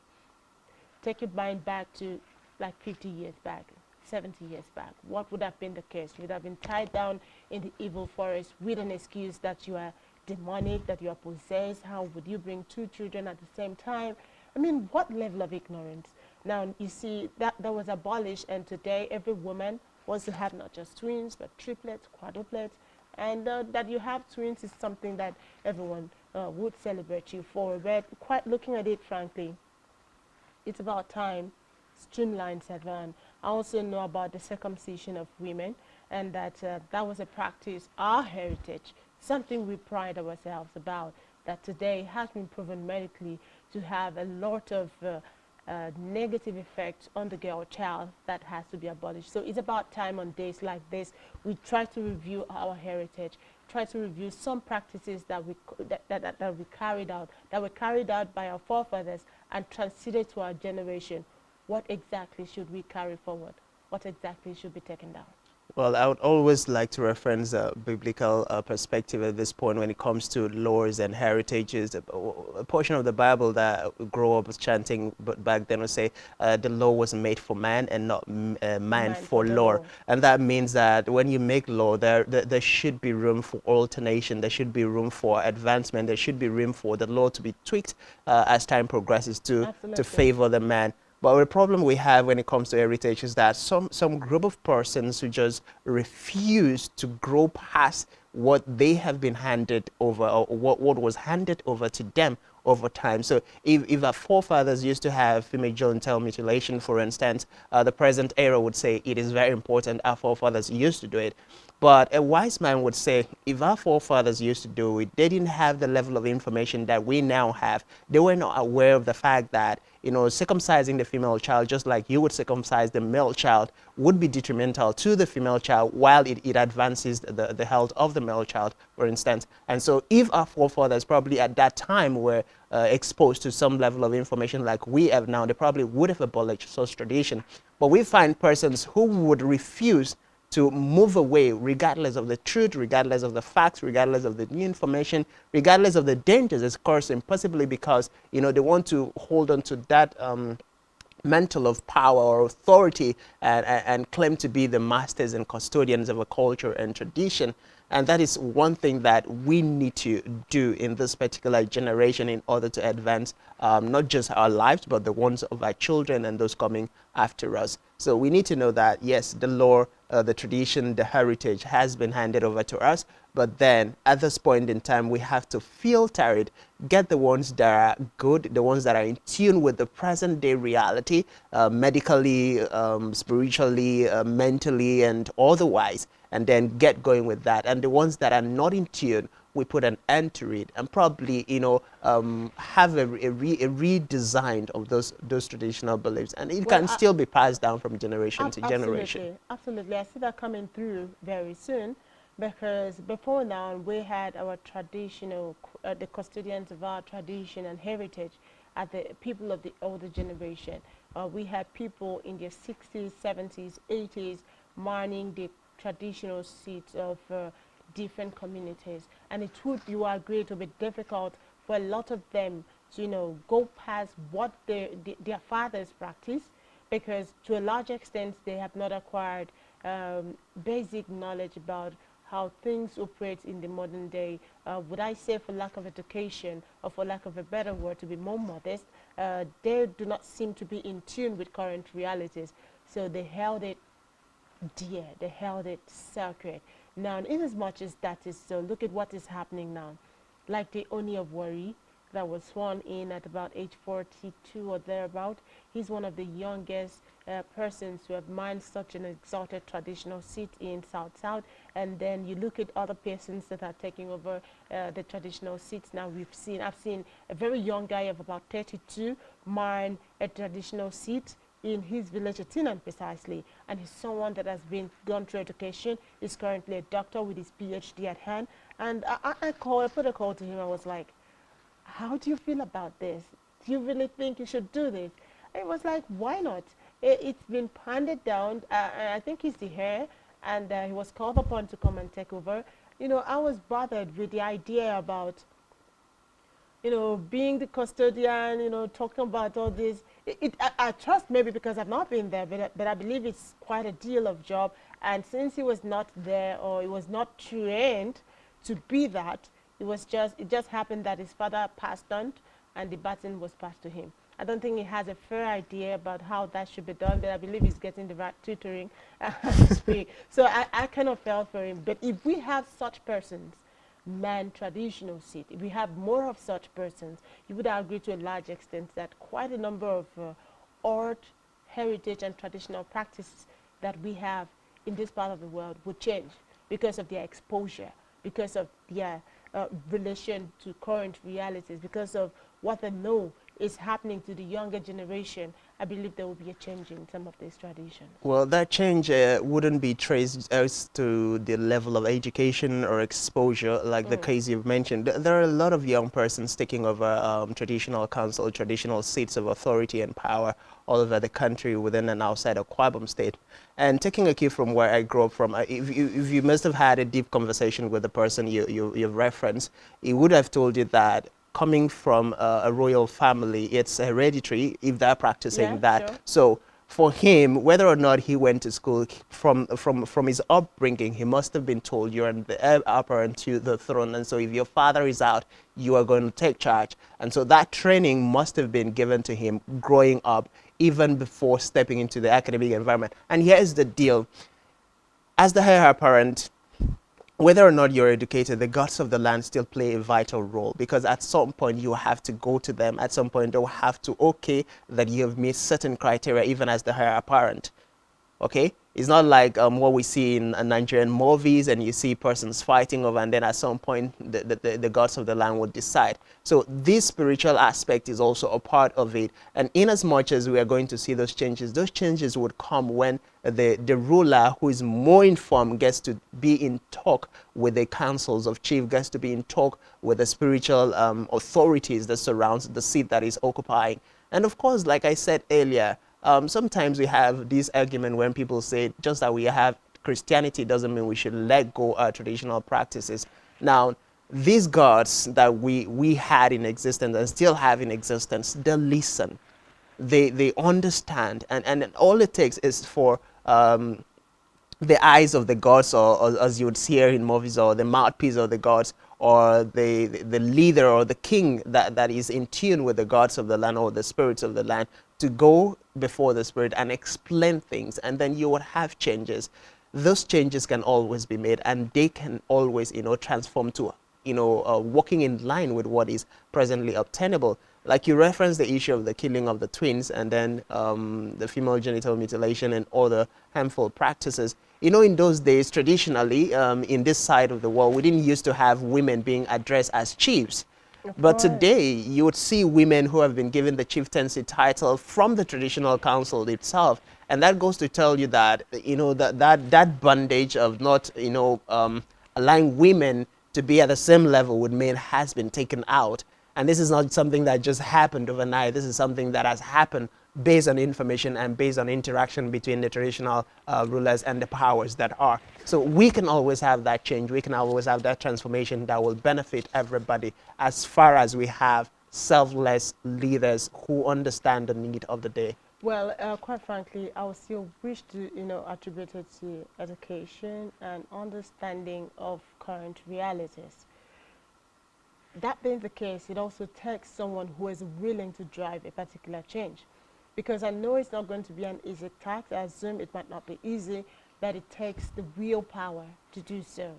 Take your mind back to like 50 years back, 70 years back. What would have been the case? You would have been tied down in the evil forest with an excuse that you are demonic, that you are possessed. How would you bring two children at the same time? I mean, what level of ignorance? Now, you see, that was abolished, and today every woman wants to have not just twins, but triplets, quadruplets, and that you have twins is something that everyone would celebrate you for. But quite looking at it, frankly, it's about time streamlines have run. I also know about the circumcision of women, and that that was a practice, our heritage, something we pride ourselves about, that today has been proven medically to have a lot of negative effects on the girl child that has to be abolished. So it's about time on days like this we try to review our heritage, try to review some practices that we carried out, that were carried out by our forefathers, and transited to our generation. What exactly should we carry forward? What exactly should be taken down? Well, I would always like to reference a biblical perspective at this point when it comes to laws and heritages. A portion of the Bible that we grow up chanting but back then would say the law was made for man and not man for law. And that means that when you make law, there should be room for alternation, there should be room for advancement, there should be room for the law to be tweaked as time progresses to favor the man. But the problem we have when it comes to heritage is that some group of persons who just refuse to grow past what they have been handed over, or what was handed over to them over time. So if our forefathers used to have female genital mutilation, for instance, the present era would say it is very important, our forefathers used to do it. But a wise man would say, if our forefathers used to do it, they didn't have the level of information that we now have. They were not aware of the fact that, circumcising the female child, just like you would circumcise the male child, would be detrimental to the female child while it advances the health of the male child, for instance. And so if our forefathers probably at that time were exposed to some level of information like we have now, they probably would have abolished such tradition. But we find persons who would refuse to move away regardless of the truth, regardless of the facts, regardless of the new information, regardless of the dangers it's causing, possibly because they want to hold on to that mantle of power or authority and claim to be the masters and custodians of a culture and tradition. And that is one thing that we need to do in this particular generation in order to advance not just our lives, but the ones of our children and those coming after us. So we need to know that, yes, the law the tradition, the heritage has been handed over to us. But then at this point in time, we have to filter it, get the ones that are good, the ones that are in tune with the present day reality, medically, spiritually, mentally, and otherwise, and then get going with that. And the ones that are not in tune, we put an end to it, and probably, have a redesign of those traditional beliefs, and it can still be passed down from generation to generation. Absolutely. I see that coming through very soon, because before now we had our traditional, the custodians of our tradition and heritage at the people of the older generation. We had people in their 60s, 70s, 80s mining the traditional seats of different communities, and it would, you agree, to be difficult for a lot of them to go past what their fathers practice, because to a large extent they have not acquired basic knowledge about how things operate in the modern day. Would I say, for lack of education, or for lack of a better word, to be more modest, they do not seem to be in tune with current realities, so they held it dear, they held it sacred. Now, in as much as that is so, look at what is happening now. Like the Oni of Wari, that was sworn in at about age 42 or thereabout. He's one of the youngest persons to have mined such an exalted traditional seat in South. And then you look at other persons that are taking over the traditional seats. Now I've seen a very young guy of about 32 mine a traditional seat in his village, Atinan precisely, and he's someone that has gone through education. He's currently a doctor with his PhD at hand. And I put a call to him. I was like, how do you feel about this? Do you really think you should do this? And he was like, why not? It's been handed down. I think he's the heir, and he was called upon to come and take over. I was bothered with the idea about being the custodian, talking about all this. I trust, maybe because I've not been there, but I believe it's quite a deal of job. And since he was not there, or he was not trained to be that, it just happened that his father passed on and the baton was passed to him. I don't think he has a fair idea about how that should be done, but I believe he's getting the right tutoring to speak. So I kind of felt for him. But if we have such persons, man traditional seat, if we have more of such persons, you would agree to a large extent that quite a number of art, heritage, and traditional practices that we have in this part of the world would change because of their exposure, because of their relation to current realities, because of what they know is happening to the younger generation. I believe there will be a change in some of these traditions. Well, that change wouldn't be traced as to the level of education or exposure, like the case you've mentioned. There are a lot of young persons taking over traditional council, traditional seats of authority and power all over the country, within and outside of Akwa Ibom State. And taking a cue from where I grew up from, if you must have had a deep conversation with the person you've referenced, he would have told you that coming from a royal family, it's hereditary if they're practicing that. Sure. So for him, whether or not he went to school, from his upbringing, he must have been told you're the heir apparent to the throne. And so if your father is out, you are going to take charge. And so that training must have been given to him growing up, even before stepping into the academic environment. And here's the deal. As the heir apparent, whether or not you're educated, the gods of the land still play a vital role, because at some point you have to go to them. At some point they'll have to okay that you have met certain criteria, even as the heir apparent. Okay? It's not like what we see in Nigerian movies, and you see persons fighting over, and then at some point the gods of the land would decide. So this spiritual aspect is also a part of it. And in as much as we are going to see those changes would come when the ruler who is more informed gets to be in talk with the councils of chief, gets to be in talk with the spiritual authorities that surrounds the seat that is occupying. And of course, like I said earlier, sometimes we have this argument when people say just that we have Christianity doesn't mean we should let go our traditional practices. Now, these gods that we had in existence and still have in existence, they listen, they understand, and all it takes is for the eyes of the gods, or as you would see here in movies, or the mouthpiece of the gods, or the leader or the king that is in tune with the gods of the land or the spirits of the land, to go before the spirit and explain things, and then you would have changes. those changes can always be made, and they can always, transform to, working in line with what is presently obtainable. Like you referenced the issue of the killing of the twins, and then the female genital mutilation and other harmful practices. In those days, traditionally, in this side of the world, we didn't used to have women being addressed as chiefs. But today, you would see women who have been given the chieftaincy title from the traditional council itself. And that goes to tell you that, that bondage of not, allowing women to be at the same level with men has been taken out. And this is not something that just happened overnight. This is something that has happened based on information and based on interaction between the traditional rulers and the powers that are. So we can always have that change. We can always have that transformation that will benefit everybody, as far as we have selfless leaders who understand the need of the day. Well, quite frankly, I would still wish to, attribute it to education and understanding of current realities. That being the case, it also takes someone who is willing to drive a particular change. Because I know it's not going to be an easy task. I assume it might not be easy, but it takes the willpower to do so.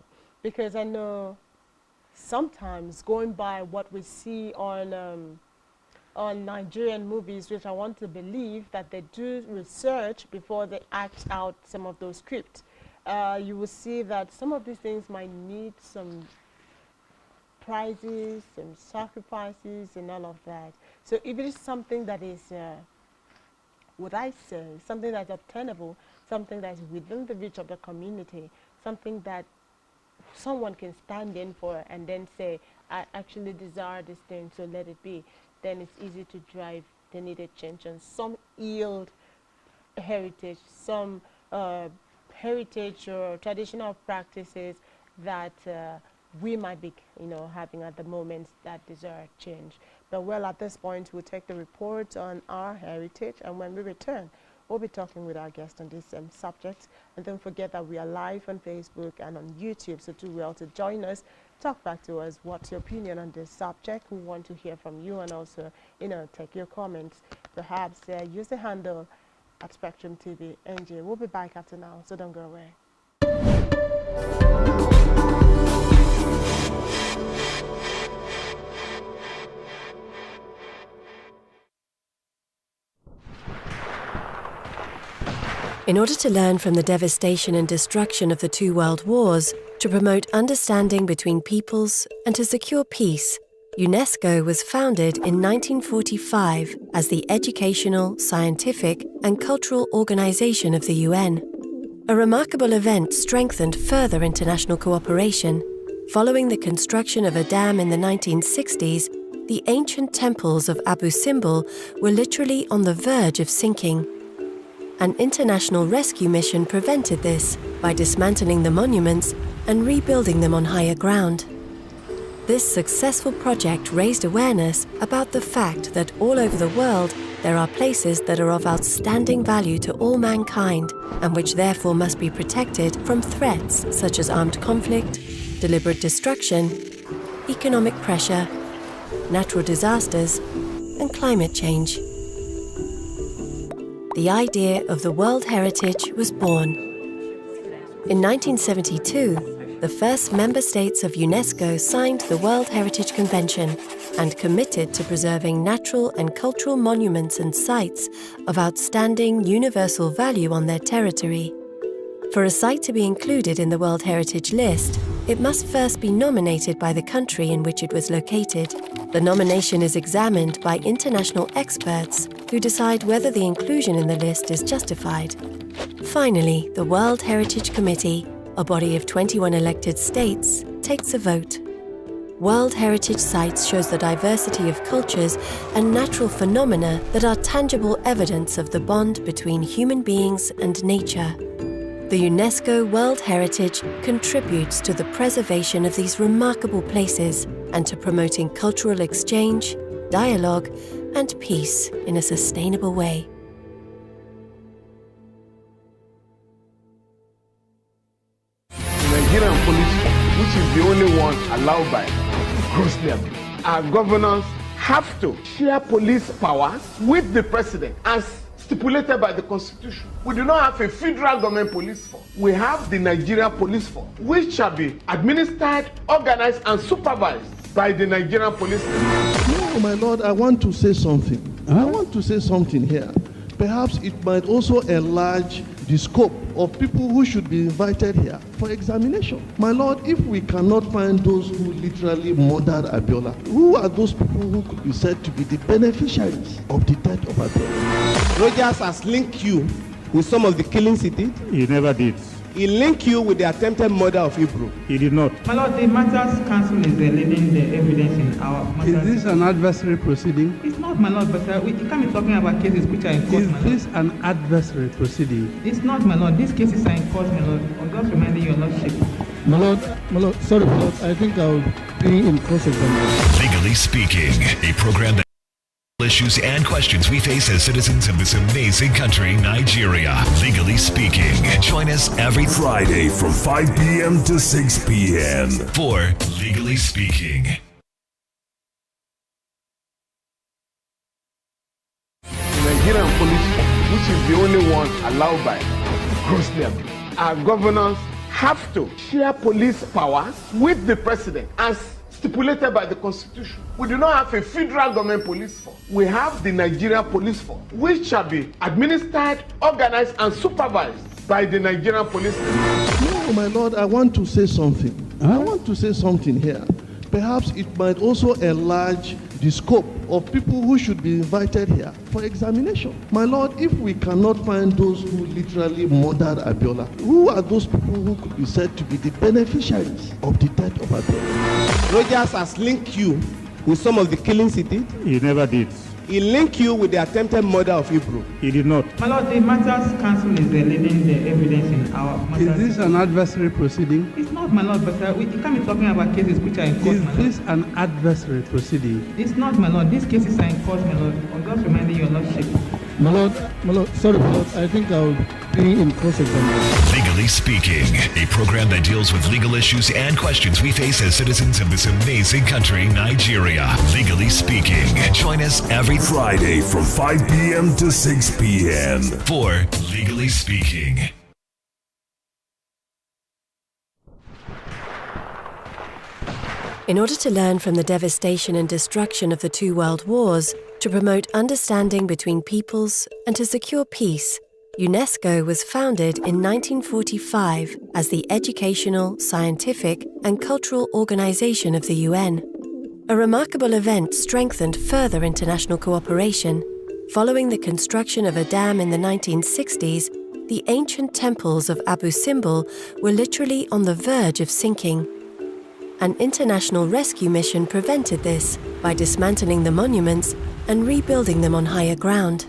Because I know sometimes, going by what we see on Nigerian movies, which I want to believe that they do research before they act out some of those scripts, you will see that some of these things might need some prizes, some sacrifices, and all of that. So if it is something that is, would I say, something that's obtainable, something that's within the reach of the community, something that someone can stand in for and then say, I actually desire this thing, so let it be, then it's easy to drive the needed change. And some yield heritage, some heritage or traditional practices that we might be, having at the moment that desire change. But well, at this point, we'll take the report on our heritage, and when we return, we'll be talking with our guest on this subject. And don't forget that we are live on Facebook and on YouTube, so do well to join us. Talk back to us. What's your opinion on this subject? We want to hear from you, and also, take your comments. Perhaps use the handle at SpectrumTv. We'll be back after now, so don't go away. In order to learn from the devastation and destruction of the two world wars, to promote understanding between peoples, and to secure peace, UNESCO was founded in 1945 as the Educational, Scientific and Cultural Organization of the UN. A remarkable event strengthened further international cooperation. Following the construction of a dam in the 1960s, the ancient temples of Abu Simbel were literally on the verge of sinking. An international rescue mission prevented this by dismantling the monuments and rebuilding them on higher ground. This successful project raised awareness about the fact that all over the world there are places that are of outstanding value to all mankind and which therefore must be protected from threats such as armed conflict, deliberate destruction, economic pressure, natural disasters, and climate change. The idea of the World Heritage was born. In 1972, the first member states of UNESCO signed the World Heritage Convention and committed to preserving natural and cultural monuments and sites of outstanding universal value on their territory. For a site to be included in the World Heritage List, it must first be nominated by the country in which it was located. The nomination is examined by international experts who decide whether the inclusion in the list is justified. Finally, the World Heritage Committee, a body of 21 elected states, takes a vote. World Heritage Sites shows the diversity of cultures and natural phenomena that are tangible evidence of the bond between human beings and nature. The UNESCO World Heritage contributes to the preservation of these remarkable places and to promoting cultural exchange, dialogue, and peace in a sustainable way. Nigerian police, which is the only one allowed by grossly abused. Our governors have to share police powers with the president and stipulated by the Constitution. We do not have a federal government police force. We have the Nigerian police force, which shall be administered, organized, and supervised by the Nigerian police force. No, my Lord, I want to say something. I want to say something here. Perhaps it might also enlarge the scope of people who should be invited here for examination. My Lord, if we cannot find those who literally murdered Abiola, who are those people who could be said to be the beneficiaries of the death of Abiola? Rogers has linked you with some of the killings he did. He never did. He linked you with the attempted murder of Hebrew. He did not. My Lord, the Matters Council is leading the evidence in our matters. Is this an adversary proceeding? It's not, my Lord, but we can't be talking about cases which are in court, my Lord. Is this an adversary proceeding? It's not, my Lord. These cases are in court, my Lord. I'm just reminding your Lordship. My Lord, sorry, my Lord, I think I'll be in cross-examination. Legally Speaking, a program that issues and questions we face as citizens of this amazing country, Nigeria. Legally Speaking. Join us every Friday from 5 p.m. to 6 p.m. for Legally Speaking. The Nigerian police force, which is the only one allowed by grossly abused. Our governors have to share police powers with the president as stipulated by the Constitution. We do not have a federal government police force. We have the Nigerian police force, which shall be administered, organized, and supervised by the Nigerian police force. No, my Lord, I want to say something. I want to say something here. Perhaps it might also enlarge the scope of people who should be invited here for examination. My Lord, if we cannot find those who literally murdered Abiola, who are those people who could be said to be the beneficiaries of the death of Abiola? Rogers has linked you with some of the killings he did. He never did. He linked you with the attempted murder of Hebrew. He did not. My Lord, the Matters Council is leading the evidence in our matters. Is this an adversary proceeding? It's not, my Lord, but we can't be talking about cases which are in court, Is my Lord. this an adversary proceeding? It's not, my Lord. These cases are in court, my Lord. I'm just reminding your Lordship. My Lord, sorry, my Lord, I think I'll be in cross-examination. Legally Speaking, a program that deals with legal issues and questions we face as citizens of this amazing country, Nigeria. Legally Speaking. Join us every Friday from 5 p.m. to 6 p.m. for Legally Speaking. In order to learn from the devastation and destruction of the two world wars, to promote understanding between peoples, and to secure peace, UNESCO was founded in 1945 as the Educational, Scientific and Cultural Organization of the UN. A remarkable event strengthened further international cooperation. Following the construction of a dam in the 1960s, the ancient temples of Abu Simbel were literally on the verge of sinking. An international rescue mission prevented this by dismantling the monuments and rebuilding them on higher ground.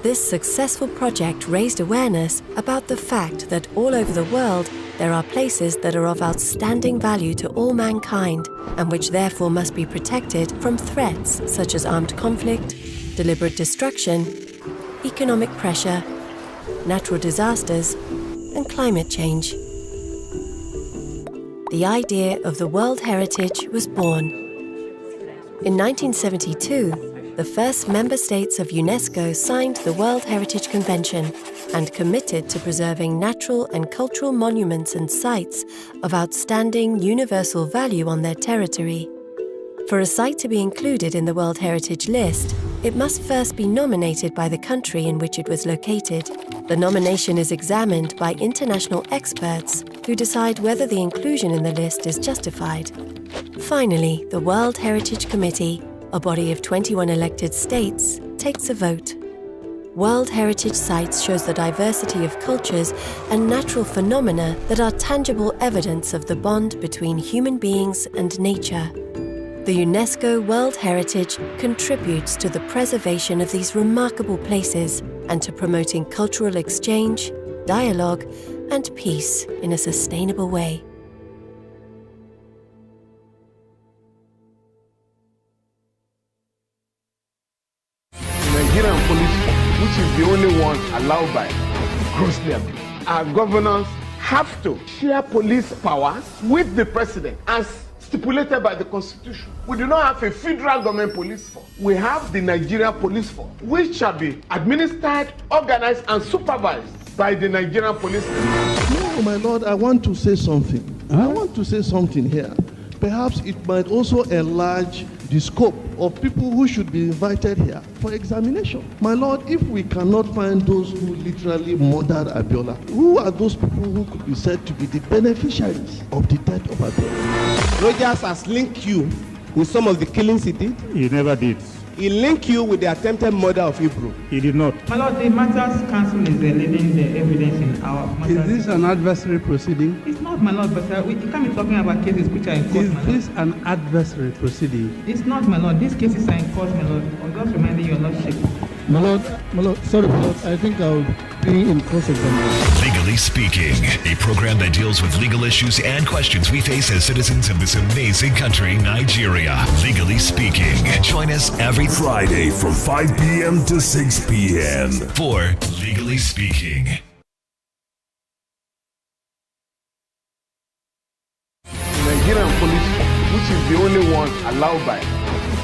This successful project raised awareness about the fact that all over the world there are places that are of outstanding value to all mankind and which therefore must be protected from threats such as armed conflict, deliberate destruction, economic pressure, natural disasters, and climate change. The idea of the World Heritage was born. In 1972, the first member states of UNESCO signed the World Heritage Convention and committed to preserving natural and cultural monuments and sites of outstanding universal value on their territory. For a site to be included in the World Heritage List, it must first be nominated by the country in which it was located. The nomination is examined by international experts who decide whether the inclusion in the list is justified. Finally, the World Heritage Committee, a body of 21 elected states, takes a vote. World Heritage Sites shows the diversity of cultures and natural phenomena that are tangible evidence of the bond between human beings and nature. The UNESCO World Heritage contributes to the preservation of these remarkable places and to promoting cultural exchange, dialogue, and peace in a sustainable way. The Nigerian police force, which is the only one allowed by grossly abused. Our governors have to share police powers with the president as stipulated by the Constitution. We do not have a federal government police force. We have the Nigeria Police Force, which shall be administered, organized, and supervised by the Nigerian Police Force. No, my Lord, I want to say something. I want to say something here. Perhaps it might also enlarge the scope of people who should be invited here for examination. My Lord, if we cannot find those who literally murdered Abiola, who are those people who could be said to be the beneficiaries of the death of Abiola? Rogers has linked you with some of the killings he did. He never did. He linked you with the attempted murder of Hebrew. He did not. My Lord, the Matters Council is leading the evidence in our matters. Is this an adversary proceeding? It's not, my Lord, but we can't be talking about cases which are in court, Is my Lord. this an adversary proceeding? It's not, my Lord. These cases are in court, my Lord. I'm just reminding your Lordship. My Lord, sorry, my Lord, I think I'll be in cross-examination. Legally Speaking, a program that deals with legal issues and questions we face as citizens of this amazing country, Nigeria. Legally Speaking. Join us every Friday from 5 p.m. to 6 p.m. for Legally Speaking. Nigerian police, which is the only one allowed by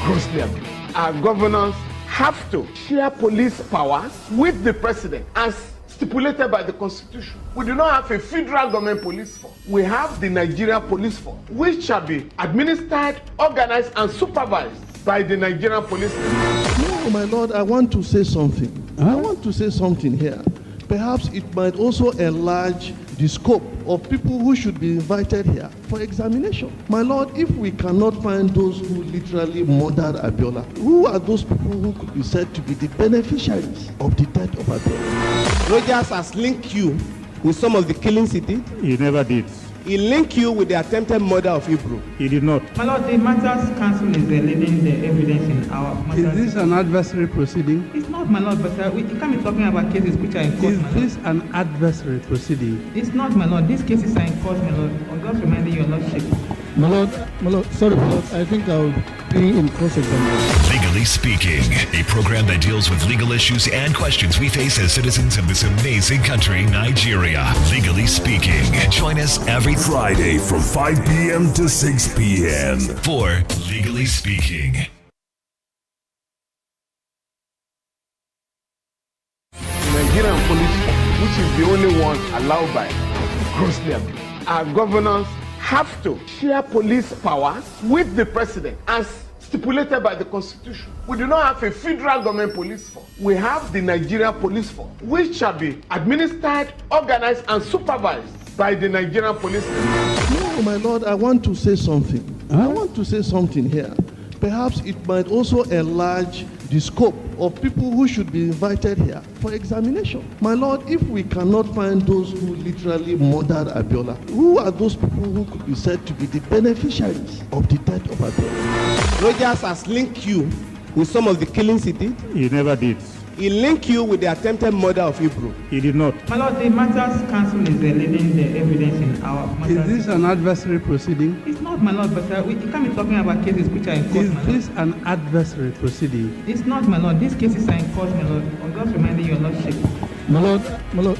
grossly abused. Our governors have to share police powers with the president as stipulated by the Constitution. We do not have a federal government police force. We have the Nigeria Police Force, which shall be administered, organized, and supervised by the Nigerian Police Force. No, my Lord, I want to say something. I want to say something here. Perhaps it might also enlarge the scope of people who should be invited here for examination. My Lord, if we cannot find those who literally murdered Abiola, who are those people who could be said to be the beneficiaries of the death of Abiola? Rogers has linked you with some of the killings he did. He never did. He linked you with the attempted murder of Hebrew. He did not. My Lord, the Matters Council is leading the evidence in our matters. Is this an adversary proceeding? It's not, my Lord, but we can't be talking about cases which are in court, Is my Lord. this an adversary proceeding? It's not, my Lord. These cases are in court, my Lord. I'm just reminding your Lordship. My Lord, sorry, my Lord, I think I'll be in cross-examination. Legally Speaking, a program that deals with legal issues and questions we face as citizens of this amazing country, Nigeria. Legally Speaking. Join us every Friday from 5 p.m. to 6 p.m. for Legally Speaking. Nigerian police, which is the only one allowed by grossly abused. Our governors have to share police powers with the president as stipulated by the Constitution. We do not have a federal government police force. We have the Nigeria Police Force, which shall be administered, organized, and supervised by the Nigerian Police Force. No, my Lord, I want to say something. I want to say something here. Perhaps it might also enlarge the scope of people who should be invited here for examination. My Lord, if we cannot find those who literally murdered Abiola, who are those people who could be said to be the beneficiaries of the death of Abiola? Rogers has linked you with some of the killings he did. He never did. He linked you with the attempted murder of Hebrew. He did not. My Lord, the Matters Council is leading the evidence in our matters. Is this an adversary proceeding? It's not, my Lord, but we can't be talking about cases which are in court, Is my Lord. this an adversary proceeding? It's not, my Lord. These cases are in court, my Lord. I'm just reminding your Lordship. My Lord,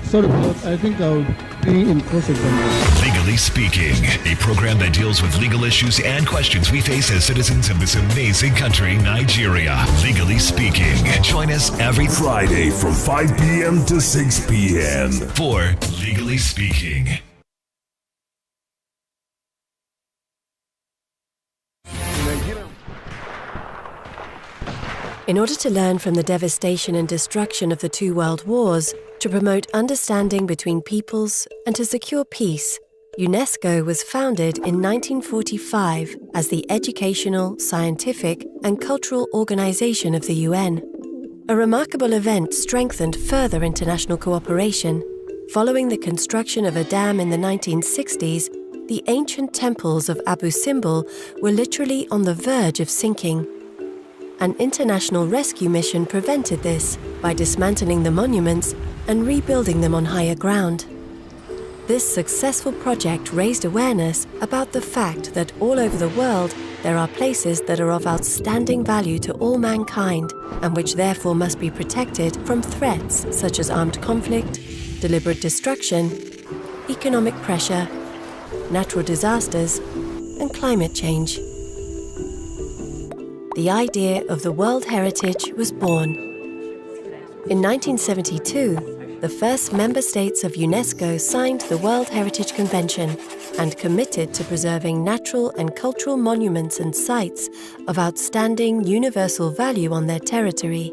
sorry, my Lord, I think I'll be in cross-examination. Legally Speaking, a program that deals with legal issues and questions we face as citizens of this amazing country, Nigeria. Legally Speaking. Join us every Friday from 5 p.m. to 6 p.m. for Legally Speaking. In order to learn from the devastation and destruction of the two world wars, to promote understanding between peoples, and to secure peace, UNESCO was founded in 1945 as the educational, scientific, and cultural organization of the UN. A remarkable event strengthened further international cooperation. Following the construction of a dam in the 1960s, the ancient temples of Abu Simbel were literally on the verge of sinking. An international rescue mission prevented this by dismantling the monuments and rebuilding them on higher ground. This successful project raised awareness about the fact that all over the world there are places that are of outstanding value to all mankind and which therefore must be protected from threats such as armed conflict, deliberate destruction, economic pressure, natural disasters, and climate change. The idea of the World Heritage was born. In 1972, the first member states of UNESCO signed the World Heritage Convention and committed to preserving natural and cultural monuments and sites of outstanding universal value on their territory.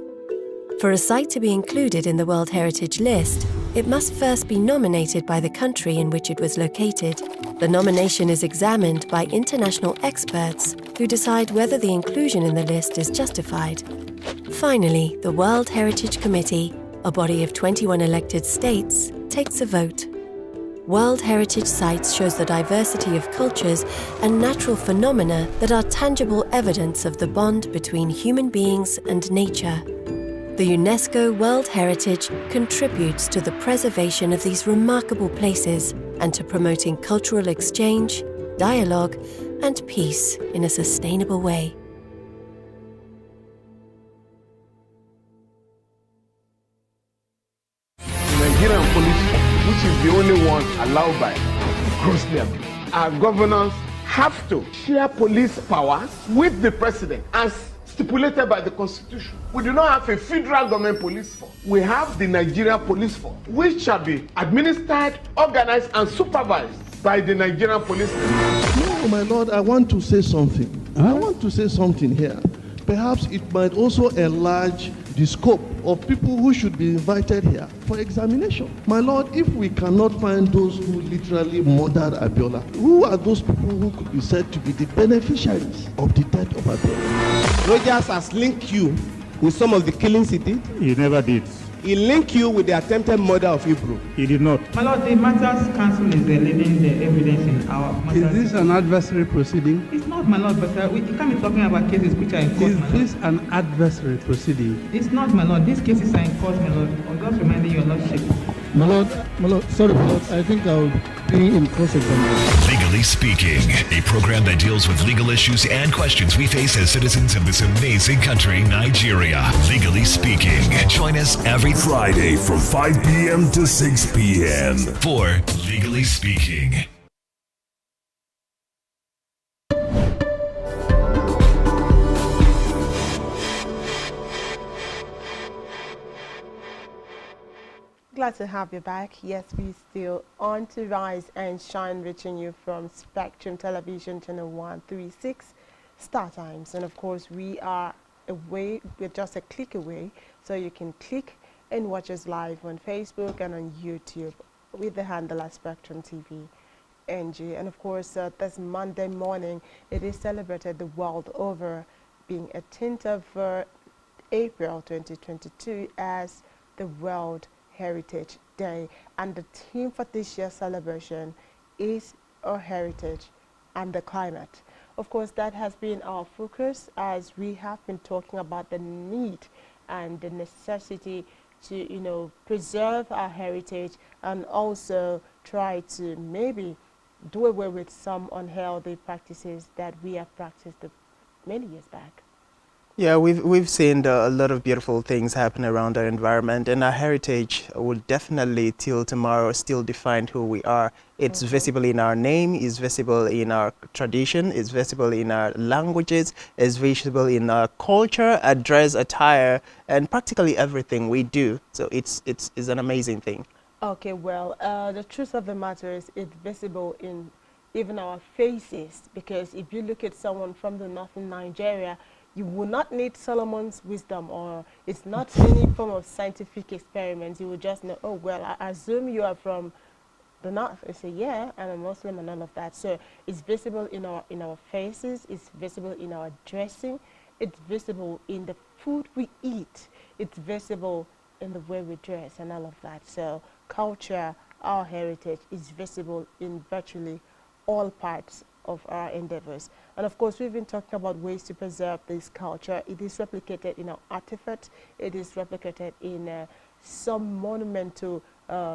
For a site to be included in the World Heritage List, it must first be nominated by the country in which it was located. The nomination is examined by international experts who decide whether the inclusion in the list is justified. Finally, the World Heritage Committee, a body of 21 elected states, takes a vote. World Heritage Sites shows the diversity of cultures and natural phenomena that are tangible evidence of the bond between human beings and nature. The UNESCO World Heritage contributes to the preservation of these remarkable places and to promoting cultural exchange, dialogue, and peace in a sustainable way. Nigerian police, which is the only one allowed by grossly abused. Our governors have to share police powers with the president as stipulated by the Constitution. We do not have a federal government police force. We have the Nigeria Police Force, which shall be administered, organized, and supervised by the Nigerian Police Force. No, my lord, I want to say something. I want to say something here. Perhaps it might also enlarge the scope of people who should be invited here for examination. My lord, if we cannot find those who literally murdered Abiola, who are those people who could be said to be the beneficiaries of the death of Abiola? Rogers has linked you with some of the killings he did. He never did. He linked you with the attempted murder of Hebrew. He did not. My lord, the Matters Council is leading the evidence in our matters. Is this an adversary proceeding? It's not, my lord, but we can't be talking about cases which are in court, Is this an adversary proceeding? It's not, my lord. These cases are in court, my lord. I'm just reminding your lordship. My lord, sorry, my lord, I think I'll be in cross-examination. Legally Speaking, a program that deals with legal issues and questions we face as citizens of this amazing country, Nigeria. Legally Speaking. Join us every Friday from 5 p.m. to 6 p.m. for Legally Speaking. Glad to have you back. Yes, we still on to Rise and Shine, reaching you from Spectrum Television Channel 136, Star Times. And of course, we are away, we're just a click away, so you can click and watch us live on Facebook and on YouTube with the handle at SpectrumTv. And of course, this Monday morning, it is celebrated the world over, being 18th of April 2022 as the World Heritage Day, and the theme for this year's celebration is our heritage and the climate. Of course, that has been our focus as we have been talking about the need and the necessity to, preserve our heritage and also try to maybe do away with some unhealthy practices that we have practiced many years back. Yeah, we've seen a lot of beautiful things happen around our environment, and our heritage will definitely till tomorrow still define who we are. It's visible in our name, it's visible in our tradition, it's visible in our languages, it's visible in our culture, our dress, attire, and practically everything we do. So it's an amazing thing. Okay, well, the truth of the matter is it's visible in even our faces, because if you look at someone from the north in Nigeria, you will not need Solomon's wisdom, or it's not any form of scientific experiment. You will just know, oh, well, I assume you are from the north. I say, yeah, I'm a Muslim and all of that. So it's visible in our faces, it's visible in our dressing, it's visible in the food we eat, it's visible in the way we dress and all of that. So culture, our heritage is visible in virtually all parts of our endeavors. And of course, we've been talking about ways to preserve this culture. It is replicated in our artifacts. It is replicated in some monumental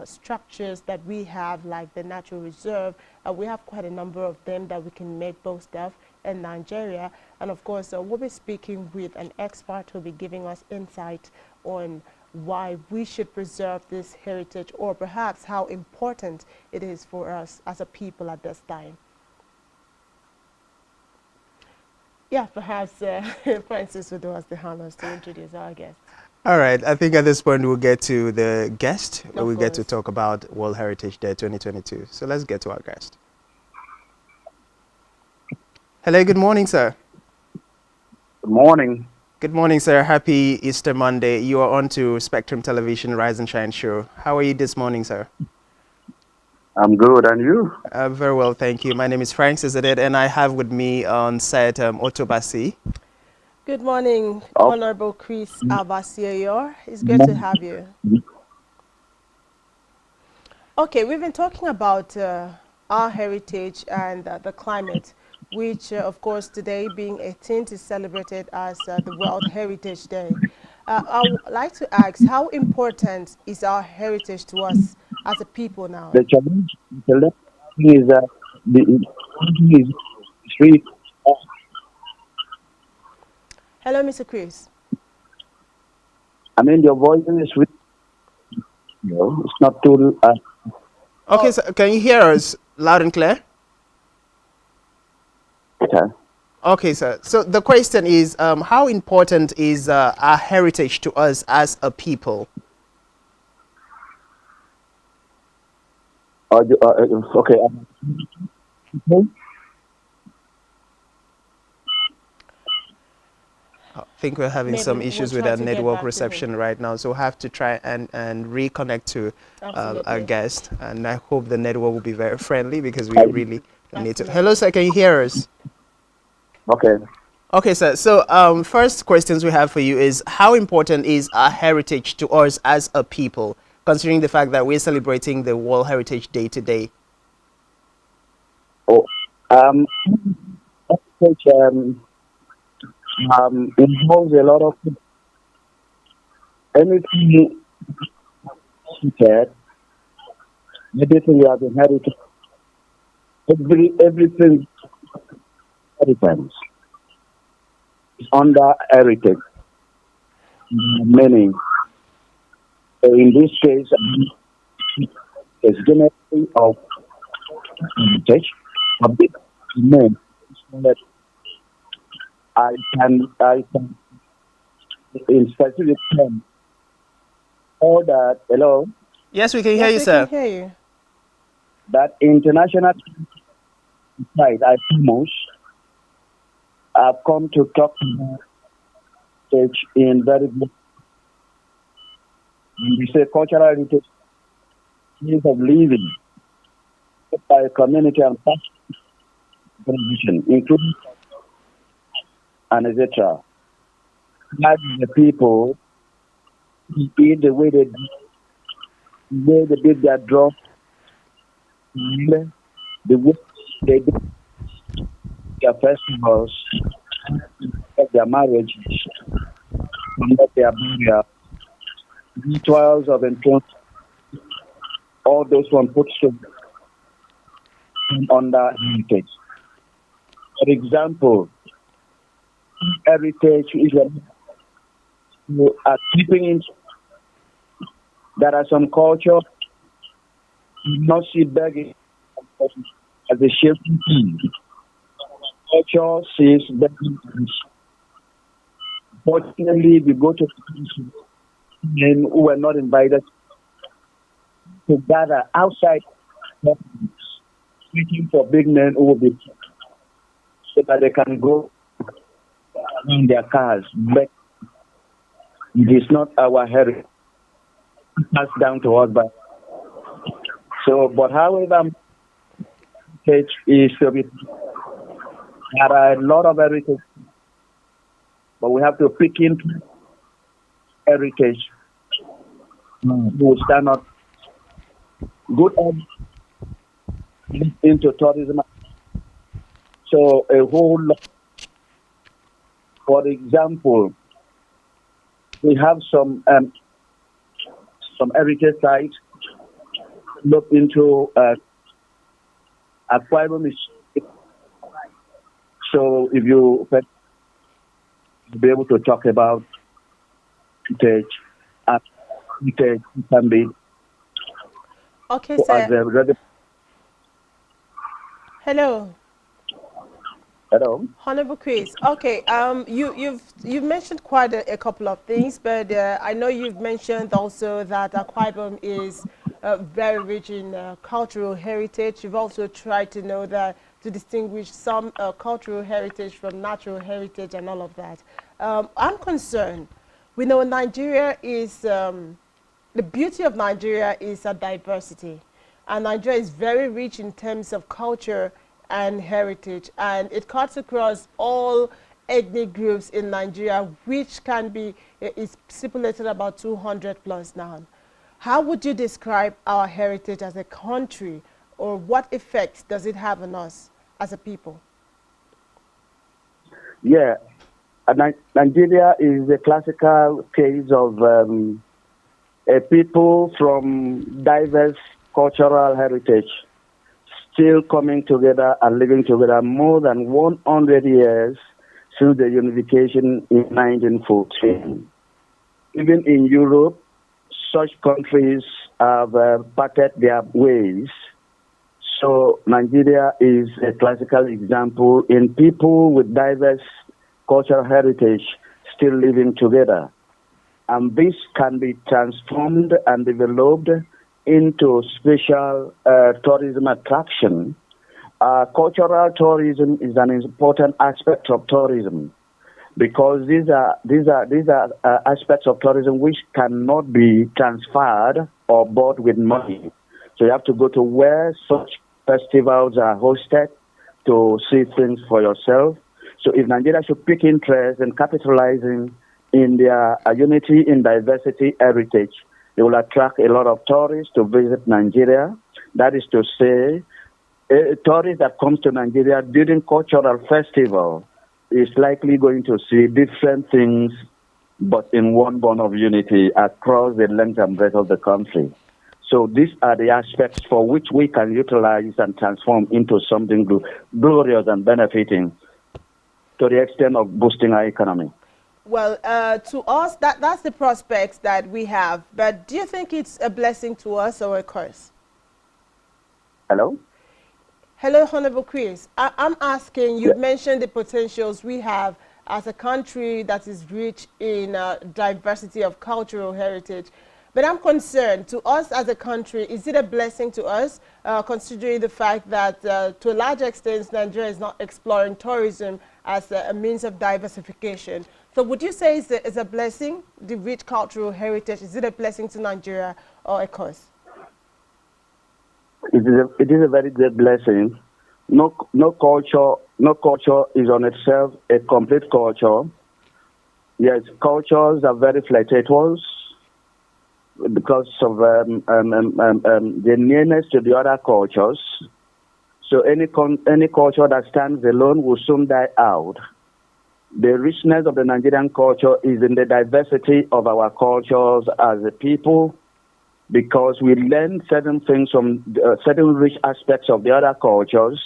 structures that we have, like the Natural Reserve. We have quite a number of them that we can make boast of in Nigeria. And of course, we'll be speaking with an expert who will be giving us insight on why we should preserve this heritage, or perhaps how important it is for us as a people at this time. Yeah, perhaps Francis would do us the honors to introduce our guest. All right, I think at this point we'll get to the guest, where we get to course. talk about World Heritage Day 2022. So let's get to our guest. Hello, good morning, sir. Good morning. Good morning, sir. Happy Easter Monday. You are on to Spectrum Television Rise and Shine show. How are you this morning, sir? I'm good, and you? Very well, thank you. My name is Francis Adet, and I have with me on set Otto Bassi. Good morning, Honorable Chris Abasiayor. It's great to have you. Okay, we've been talking about our heritage and the climate, which, of course, today being 18th is celebrated as the World Heritage Day. I would like to ask, how important is our heritage to us as a people now? The challenge is that the street. Hello, Mr. Chris. I mean, your voice is it's not too. Okay, so can you hear us loud and clear? Okay. Okay, sir. So the question is, how important is our heritage to us as a people? Okay. I think we're having some issues with our network reception right now, so we'll have to try and reconnect to our guest. And I hope the network will be very friendly, because we really need to. Hello, sir. Can you hear us? Okay. Okay, sir. So first questions we have for you is, how important is our heritage to us as a people, considering the fact that we're celebrating the World Heritage Day today? Involves a lot of anything said, everything you have inherited, everything inheritance is under heritage. Meaning, in this case, it's generally of heritage, a big name that I can in specific terms, all that. Hello. Yes, we can hear you, sir. Can hear you. That international side, I promote. I've come to talk about heritage in very good. We say cultural heritage, means of living by community and tradition, including and etc. Like the people eat the way they did their draw, the way they do their festivals, their marriages, their burial, rituals of entrance, all those one put under heritage. For example, heritage is you are keeping in. There are some culture you not see begging as a shaping thing. Culture sees begging. Fortunately, we go to men who were not invited to gather outside, waiting for big men who will be so that they can go in their cars. But it is not our heritage. Passed down to us, but however, heritage is to be. There are a lot of heritage, but we have to pick into heritage. We will stand up good into tourism. So a whole lot. For example, we have some heritage sites. Look into aquarium. So if you be able to talk about heritage, heritage can be. Okay, sir. Hello. Hello. Honorable Chris, okay, you've mentioned quite a couple of things, but I know you've mentioned also that Akwa Ibom is very rich in cultural heritage. You've also tried to know that to distinguish some cultural heritage from natural heritage and all of that. I'm concerned. We know Nigeria is the beauty of Nigeria is a diversity, and Nigeria is very rich in terms of culture and heritage, and it cuts across all ethnic groups in Nigeria, which can be is stipulated about 200 plus now. How would you describe our heritage as a country, or what effects does it have on us as a people? Yeah, Nigeria is a classical case of a people from diverse cultural heritage still coming together and living together more than 100 years since the unification in 1914. Even in Europe, such countries have parted their ways. So Nigeria is a classical example in people with diverse cultural heritage still living together. And this can be transformed and developed into special tourism attraction. Cultural tourism is an important aspect of tourism because these are aspects of tourism which cannot be transferred or bought with money. So you have to go to where such festivals are hosted to see things for yourself. So if Nigeria should pick interest in capitalizing in their unity in diversity heritage, they will attract a lot of tourists to visit Nigeria. That is to say, a tourist that comes to Nigeria during cultural festival is likely going to see different things, but in one bond of unity across the length and breadth of the country. So these are the aspects for which we can utilize and transform into something glorious and benefiting to the extent of boosting our economy. Well, to us, that's the prospects that we have. But do you think it's a blessing to us or a curse? Hello? Hello, Honorable Chris. I'm asking, you mentioned the potentials we have as a country that is rich in diversity of cultural heritage. But I'm concerned, to us as a country, is it a blessing to us, considering the fact that to a large extent, Nigeria is not exploring tourism as a means of diversification? So would you say it's a blessing, the rich cultural heritage? Is it a blessing to Nigeria or a curse? It is a very great blessing. No culture is on itself a complete culture. Yes, cultures are very flexuous because of the nearness to the other cultures. So any culture that stands alone will soon die out. The richness of the Nigerian culture is in the diversity of our cultures as a people, because we learn certain things from certain rich aspects of the other cultures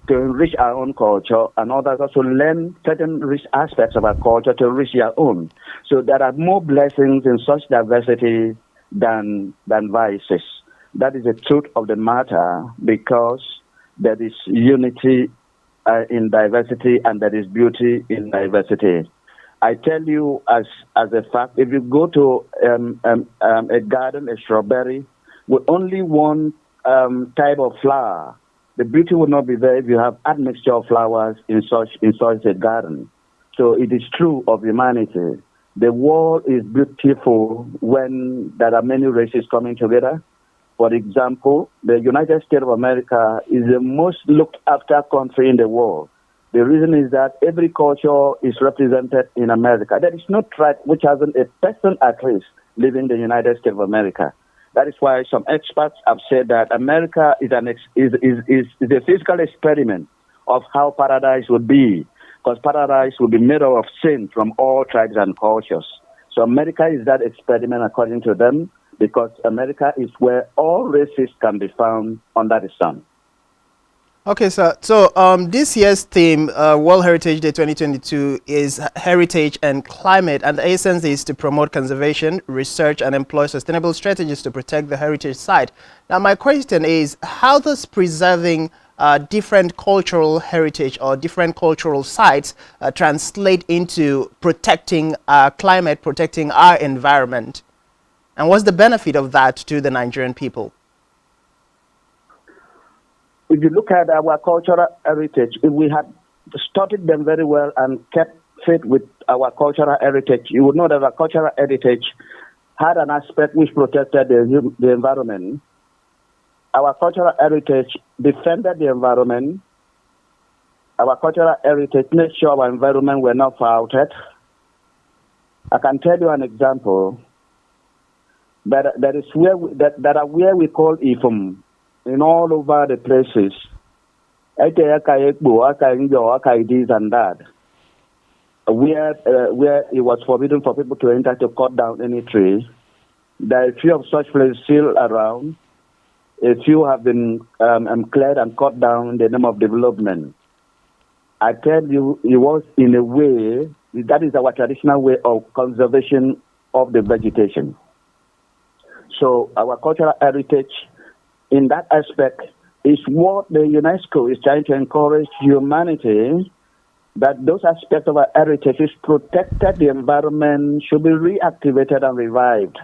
to enrich our own culture, and others also learn certain rich aspects of our culture to enrich their own. So there are more blessings in such diversity than vices. That is the truth of the matter, because there is unity in diversity and there is beauty in diversity. I tell you as a fact, if you go to a garden, a strawberry, with only one type of flower, the beauty will not be there if you have admixture of flowers in such a garden. So it is true of humanity. The world is beautiful when there are many races coming together. For example, the United States of America is the most looked after country in the world. The reason is that every culture is represented in America. There is no tribe which hasn't a person at least living in the United States of America. That is why some experts have said that America is a physical experiment of how paradise would be, because paradise will be made up of sin from all tribes and cultures. So America is that experiment according to them, because America is where all races can be found under the sun. Okay, sir. So this year's theme, World Heritage Day 2022, is Heritage and Climate, and the essence is to promote conservation, research, and employ sustainable strategies to protect the heritage site. Now, my question is, how does preserving different cultural heritage or different cultural sites translate into protecting our climate, protecting our environment? And what's the benefit of that to the Nigerian people? If you look at our cultural heritage, if we had studied them very well and kept faith with our cultural heritage, you would know that our cultural heritage had an aspect which protected the environment. Our cultural heritage defended the environment. Our cultural heritage made sure our environment were not flouted. I can tell you an example. That is where that are where we call Ifum in all over the places. This and that. Where it was forbidden for people to enter to cut down any tree. There are a few of such places still around. A few have been cleared and cut down in the name of development. I tell you, it was in a way, that is our traditional way of conservation of the vegetation. So our cultural heritage in that aspect is what the UNESCO is trying to encourage humanity, that those aspects of our heritage is protected, the environment should be reactivated and revived.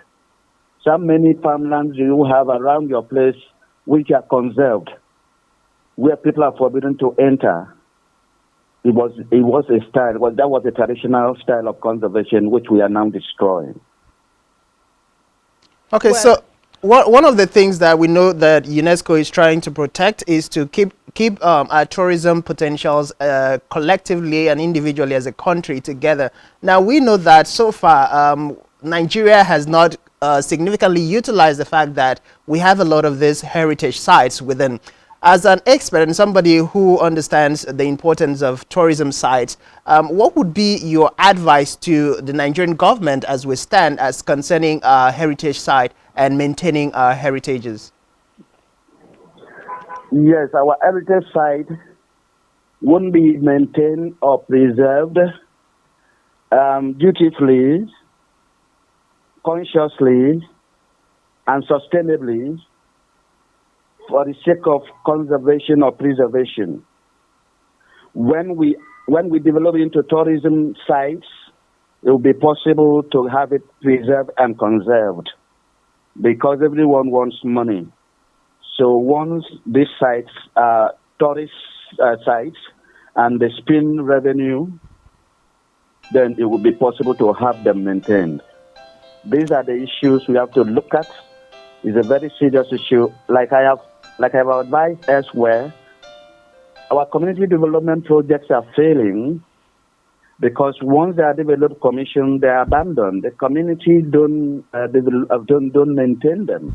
So many farmlands you have around your place which are conserved, where people are forbidden to enter. It was a style, that was a traditional style of conservation which we are now destroying. Okay, well, so one of the things that we know that UNESCO is trying to protect is to keep our tourism potentials collectively and individually as a country together. Now, we know that so far Nigeria has not significantly utilized the fact that we have a lot of these heritage sites within. As an expert and somebody who understands the importance of tourism sites, what would be your advice to the Nigerian government as we stand as concerning our heritage site and maintaining our heritages? Yes, our heritage site won't be maintained or preserved dutifully, consciously, and sustainably for the sake of conservation or preservation. When we develop into tourism sites, it will be possible to have it preserved and conserved because everyone wants money. So once these sites are tourist sites and they spin revenue, then it will be possible to have them maintained. These are the issues we have to look at. It's a very serious issue. Like I have advised elsewhere, our community development projects are failing because once they are developed, commissioned, they are abandoned. The community don't maintain them.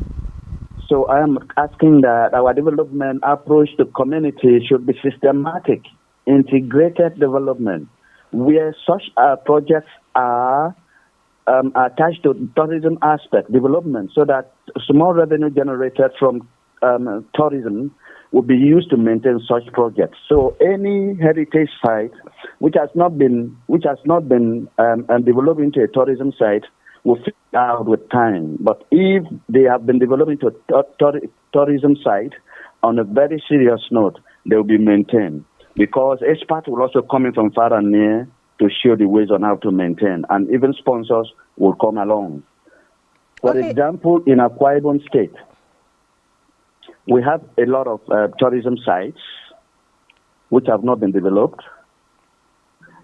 So I am asking that our development approach to community should be systematic, integrated development, where such projects are attached to tourism aspect development, so that small revenue generated from tourism will be used to maintain such projects. So any heritage site which has not been developed into a tourism site will fit out with time. But if they have been developed into a tourism site on a very serious note, they will be maintained, because experts will also come in from far and near to show the ways on how to maintain, and even sponsors will come along. For example, in Akwa Ibom State, we have a lot of tourism sites which have not been developed.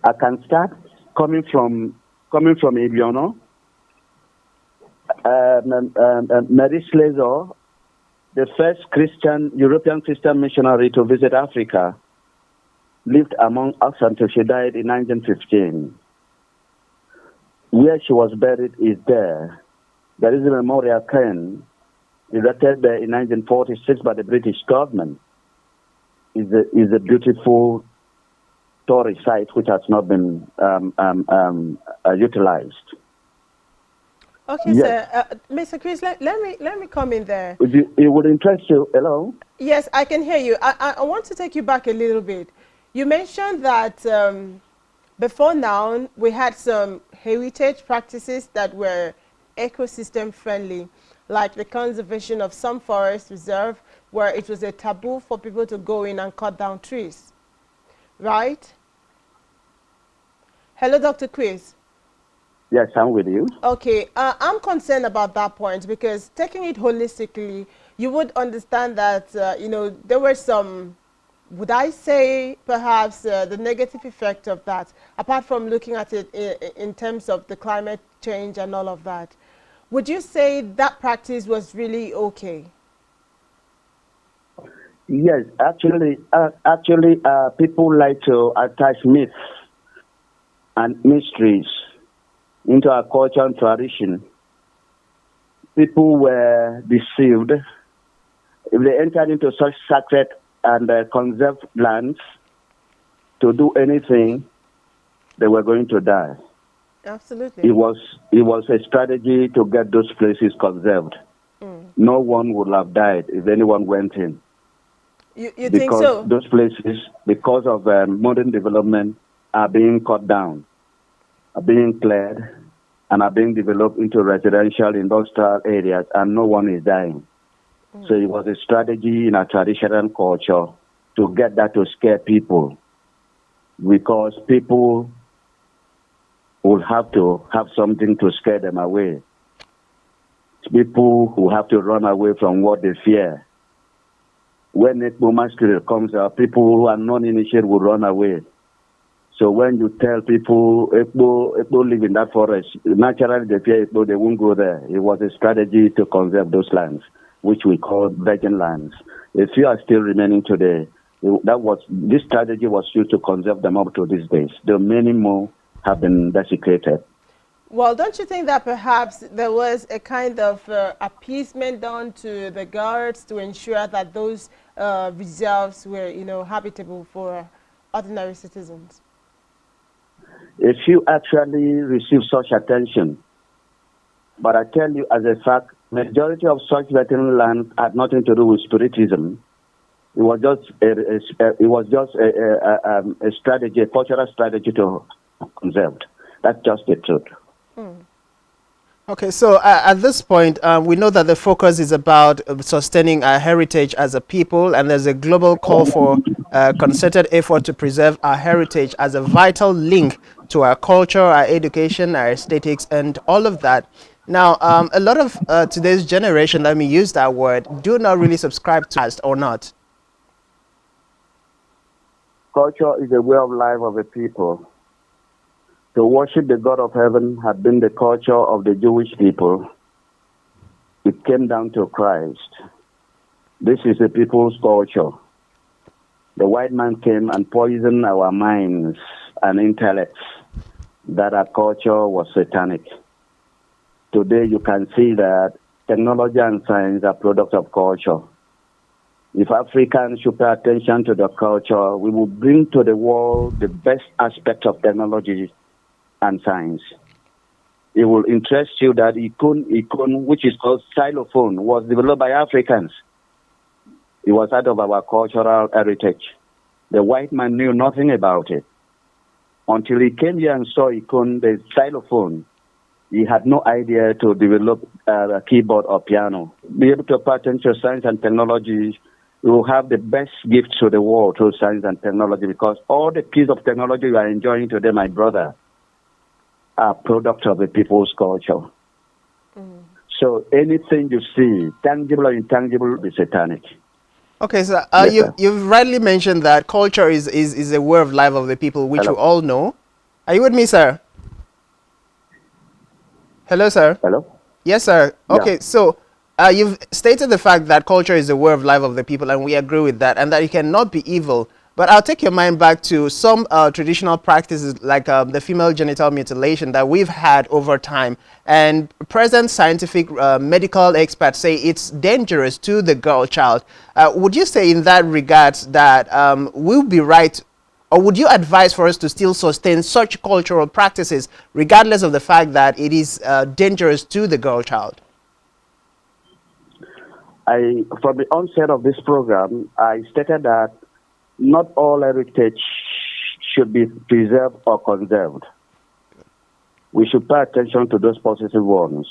I can start coming from Ibiono, Mary Slezor, the first European Christian missionary to visit Africa, lived among us until she died in 1915. Where she was buried is there. There is a memorial cairn erected there in 1946 by the British government. Is a beautiful tourist site which has not been utilized. Okay, yes. Sir. Mr. Chris, let me come in there. It would interest you. Hello? Yes, I can hear you. I want to take you back a little bit. You mentioned that before now we had some heritage practices that were ecosystem friendly. like the conservation of some forest reserve where it was a taboo for people to go in and cut down trees, right? Hello, Dr. Chris. Yes, I'm with you. Okay, I'm concerned about that point because taking it holistically, you would understand that, you know, there were some, would I say, perhaps the negative effect of that, apart from looking at it in terms of the climate change and all of that. Would you say that practice was really okay? Yes, actually, people like to attach myths and mysteries into our culture and tradition. People were deceived. If they entered into such sacred and conserved lands to do anything, they were going to die. Absolutely. It was a strategy to get those places conserved. No one would have died if anyone went in. You think so? Because those places, because of modern development, are being cut down, are being cleared, and are being developed into residential, industrial areas, and no one is dying. So it was a strategy in our traditional culture to get that to scare people, because people will have to have something to scare them away. People who have to run away from what they fear. When Ekbo masquerade comes out, people who are non-initiated will run away. So when you tell people Ekbo live in that forest, naturally they fear Ekbo, they won't go there. It was a strategy to conserve those lands, which we call virgin lands. A few are still remaining today. This strategy was used to conserve them up to these days. The many more have been desecrated. Well, don't you think that perhaps there was a kind of appeasement done to the guards to ensure that those reserves were, you know, habitable for ordinary citizens? A few actually received such attention. But I tell you as a fact, majority of such veteran land had nothing to do with spiritism. It was just a strategy, a cultural strategy to conserve. That's just the truth. Okay, so at this point, we know that the focus is about sustaining our heritage as a people, and there's a global call for concerted effort to preserve our heritage as a vital link to our culture, our education, our aesthetics, and all of that. Now, a lot of today's generation, let me use that word, do not really subscribe to past or not. Culture is a way of life of a people. To worship the God of heaven had been the culture of the Jewish people. It came down to Christ. This is the people's culture. The white man came and poisoned our minds and intellects that our culture was satanic. Today you can see that technology and science are products of culture. If Africans should pay attention to the culture, we will bring to the world the best aspect of technology and science. It will interest you that Ikun, which is called xylophone, was developed by Africans. It was out of our cultural heritage. The white man knew nothing about it. Until he came here and saw Ikun, the xylophone, he had no idea to develop a keyboard or piano. Be able to pay attention to science and technology, we will have the best gift to the world through science and technology, because all the piece of technology you are enjoying today, my brother, are product of the people's culture. So anything you see, tangible or intangible, is satanic. Okay, so you've rightly mentioned that culture is a way of life of the people, which we all know. Are you with me, sir? Hello, sir. Hello. Yes, sir. Okay, Yeah. so you've stated the fact that culture is a way of life of the people, and we agree with that, and that it cannot be evil. But I'll take your mind back to some traditional practices like the female genital mutilation that we've had over time. And present scientific medical experts say it's dangerous to the girl child. Would you say in that regard that we'll be right, or would you advise for us to still sustain such cultural practices regardless of the fact that it is dangerous to the girl child? From the onset of this program, I stated that not all heritage should be preserved or conserved. We should pay attention to those positive ones.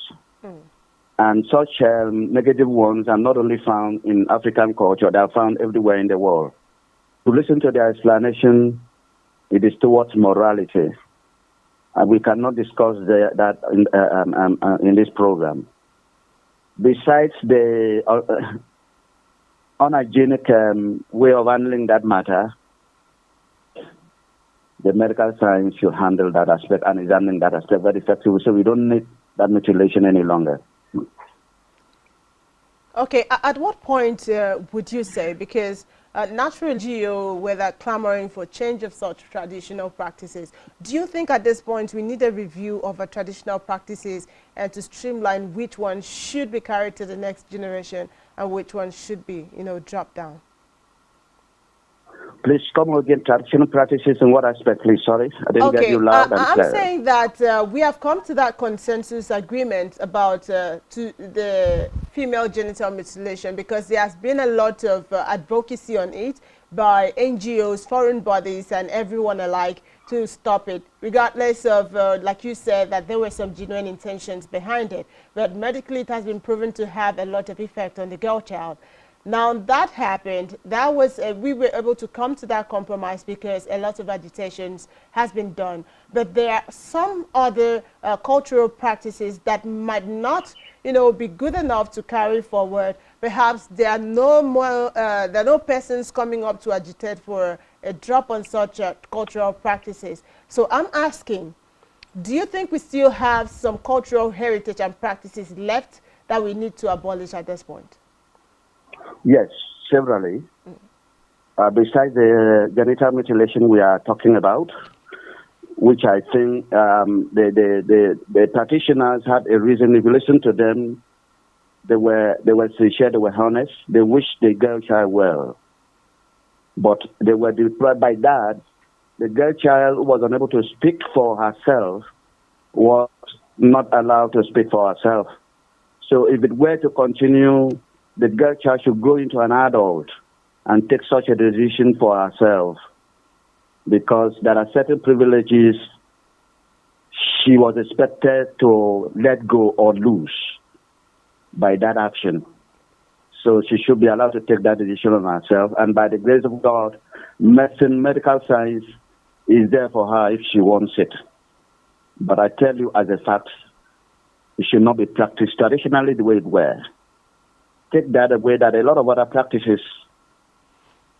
And such negative ones are not only found in African culture, they are found everywhere in the world. To listen to their explanation, it is towards morality. And we cannot discuss that in this program. Besides the unhygienic way of handling that matter, the medical science should handle that aspect and is handling that aspect very effectively. So we don't need that mutilation any longer. Okay, at what point would you say, because natural NGO were clamoring for change of such traditional practices, do you think at this point we need a review of our traditional practices and to streamline which ones should be carried to the next generation and which ones should be, dropped down? Please come again. Traditional practices in what aspect, please? Sorry, I didn't get you loud and clear. I'm saying that we have come to that consensus agreement about the female genital mutilation because there has been a lot of advocacy on it by NGOs, foreign bodies, and everyone alike to stop it, regardless of, like you said, that there were some genuine intentions behind it. But medically, it has been proven to have a lot of effect on the girl child. Now that happened, that was we were able to come to that compromise because a lot of agitations has been done. But there are some other cultural practices that might not, be good enough to carry forward. Perhaps there are no persons coming up to agitate for a drop on such cultural practices. So I'm asking, do you think we still have some cultural heritage and practices left that we need to abolish at this point? Yes, severally. Besides the genital mutilation we are talking about, which I think the practitioners had a reason. If you listen to them, they were sincere, they were honest. They wished the girl child well, but they were deprived by that. The girl child who was unable to speak for herself was not allowed to speak for herself. So if it were to continue, the girl child should grow into an adult and take such a decision for herself, because there are certain privileges she was expected to let go or lose by that action. So she should be allowed to take that decision on herself, and by the grace of God, medical science is there for her if she wants it. But I tell you as a fact, it should not be practiced traditionally the way it were. Take that away, that a lot of other practices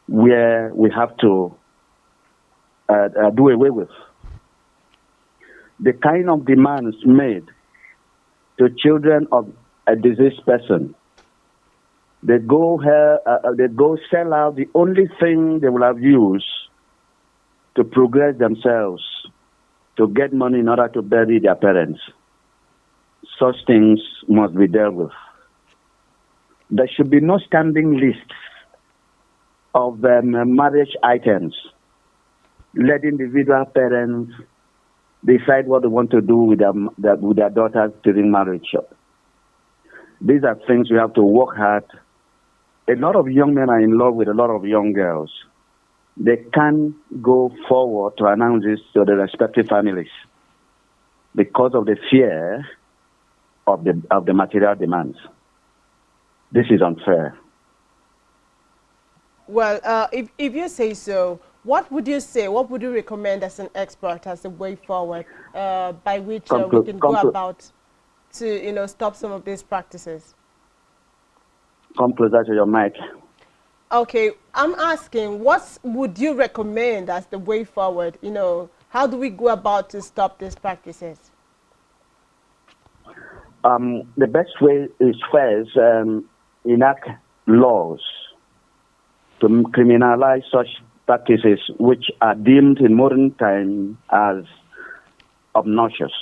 where we have to do away with. The kind of demands made to children of a diseased person, they go sell out the only thing they will have used to progress themselves, to get money in order to bury their parents. Such things must be dealt with. There should be no standing lists of marriage items. Let individual parents decide what they want to do with their daughters during marriage. These are things we have to work hard. A lot of young men are in love with a lot of young girls. They can't go forward to announce this to their respective families because of the fear of the material demands. This is unfair. Well, if you say so, what would you say? What would you recommend as an expert as a way forward by which we can go about to stop some of these practices? Come closer to your mic. Okay, I'm asking, what would you recommend as the way forward? How do we go about to stop these practices? The best way is first enact laws to criminalize such practices which are deemed in modern time as obnoxious,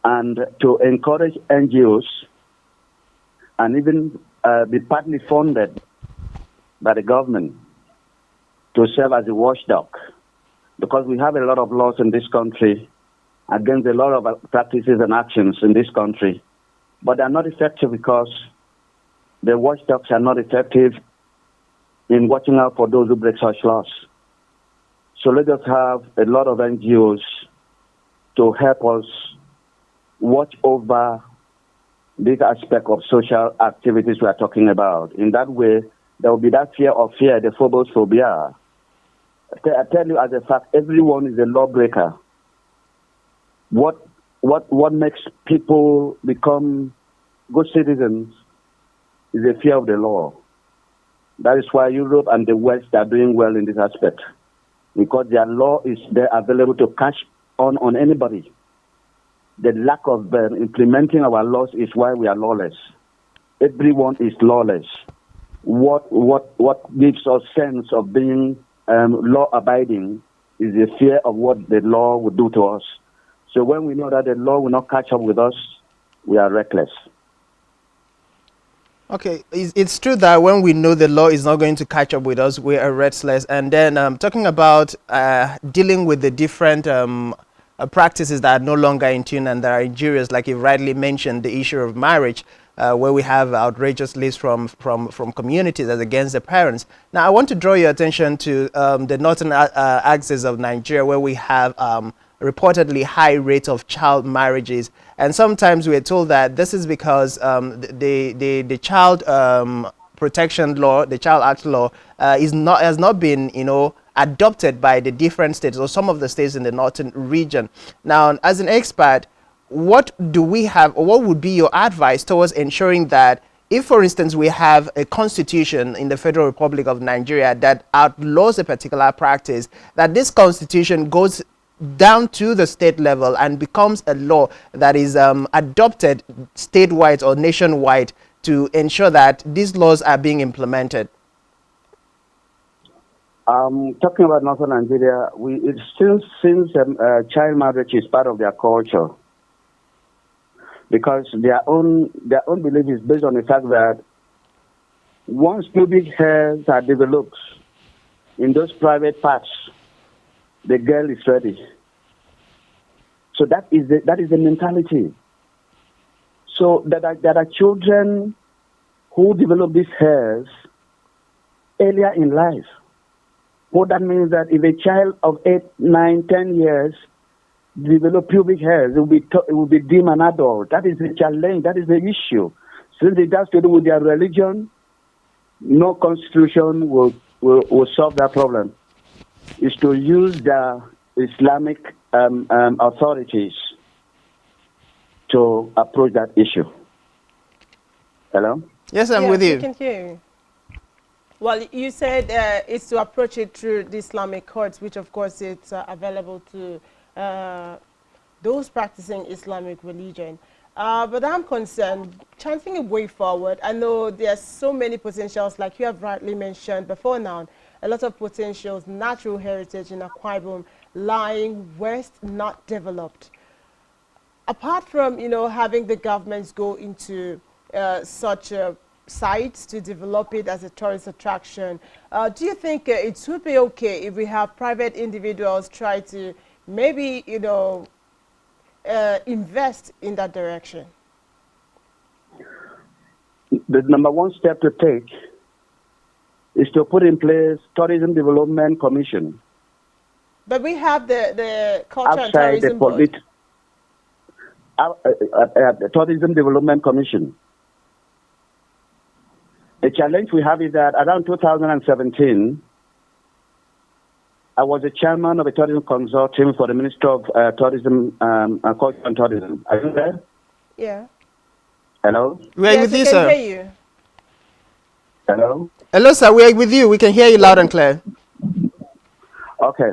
and to encourage NGOs and even be partly funded by the government to serve as a watchdog, because we have a lot of laws in this country against a lot of practices and actions in this country, but they are not effective because the watchdogs are not effective in watching out for those who break such laws. So let us have a lot of NGOs to help us watch over this aspect of social activities we are talking about. In that way, there will be that fear, the phobophobia. I tell you as a fact, everyone is a lawbreaker. What makes people become good citizens is a fear of the law. That is why Europe and the West are doing well in this aspect, because their law is there available to catch on anybody. The lack of implementing our laws is why we are lawless. Everyone is lawless. What gives us sense of being law-abiding is the fear of what the law would do to us. So when we know that the law will not catch up with us, we are reckless. Okay, it's true that when we know the law is not going to catch up with us, we are restless. And then talking about dealing with the different practices that are no longer in tune and that are injurious, like you rightly mentioned, the issue of marriage, where we have outrageous lists from communities as against the parents. Now, I want to draw your attention to the northern axis of Nigeria, where we have reportedly high rate of child marriages, and sometimes we are told that this is because the child protection law, the Child Act law, has not been adopted by the different states or some of the states in the northern region. Now, as an expert, what do we have, or what would be your advice towards ensuring that if, for instance, we have a constitution in the Federal Republic of Nigeria that outlaws a particular practice, that this constitution goes down to the state level and becomes a law that is adopted statewide or nationwide to ensure that these laws are being implemented? Talking about northern Nigeria, it still seems child marriage is part of their culture, because their own belief is based on the fact that once pubic hairs are developed in those private parts, the girl is ready. So that is the mentality. So there are children who develop these hairs earlier in life. What that means that if a child of 8, 9, 10 years develop pubic hairs, it will be deemed an adult. That is the challenge. That is the issue. Since it has to do with their religion, no constitution will solve that problem. Is to use the Islamic authorities to approach that issue. Hello? Yes, I'm with you. We can hear you. Well, you said it's to approach it through the Islamic courts, which of course it's available to those practicing Islamic religion. But I'm concerned, chancing a way forward, I know there's so many potentials, like you have rightly mentioned before now, a lot of potentials, natural heritage in Akwa Ibom lying west, not developed. Apart from, having the governments go into such sites to develop it as a tourist attraction, do you think it would be okay if we have private individuals try to maybe, invest in that direction? The number one step to take is to put in place Tourism Development Commission. But we have the Culture and Tourism Board. The Tourism Development Commission. The challenge we have is that around 2017, I was the chairman of a tourism consortium for the Ministry of Tourism, Culture and Tourism. Are you there? Yeah. Hello? We are with you, sir. We can hear you. Hello? Hello, sir. We are with you. We can hear you loud and clear. Okay.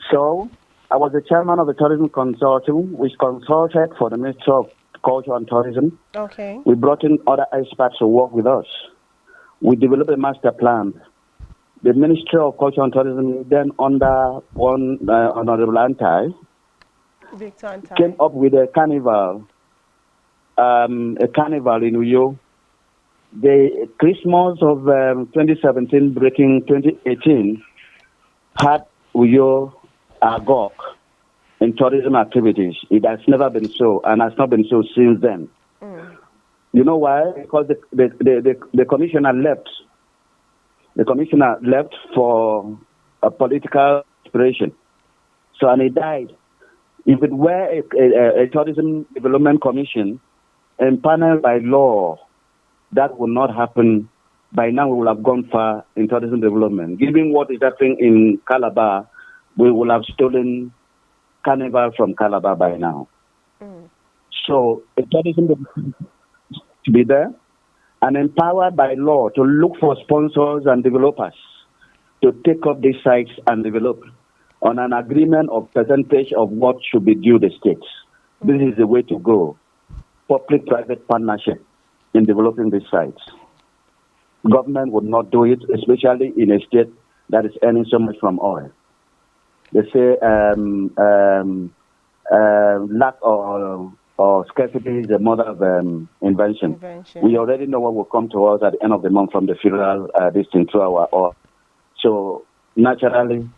So, I was the chairman of the tourism consortium, which consulted for the Ministry of Culture and Tourism. Okay. We brought in other experts to work with us. We developed a master plan. The Ministry of Culture and Tourism, then under one Honorable Antai, came up with a carnival in Uyo. The Christmas of 2017 breaking 2018 had Uyo agog in tourism activities. It has never been so, and has not been so since then. You know why? Because the commissioner left. The commissioner left for a political inspiration. And he died. If it were a tourism development commission, empaneled by law, that will not happen. By now, we will have gone far in tourism development. Given what is happening in Calabar, we will have stolen Carnival from Calabar by now. So, the tourism development to be there and empowered by law to look for sponsors and developers to take up these sites and develop on an agreement of percentage of what should be due the states. This is the way to go. Public-private partnership in developing these sites. Government would not do it, especially in a state that is earning so much from oil. They say lack or scarcity is the mother of invention. We already know what will come to us at the end of the month from the federal district through our oil. So naturally,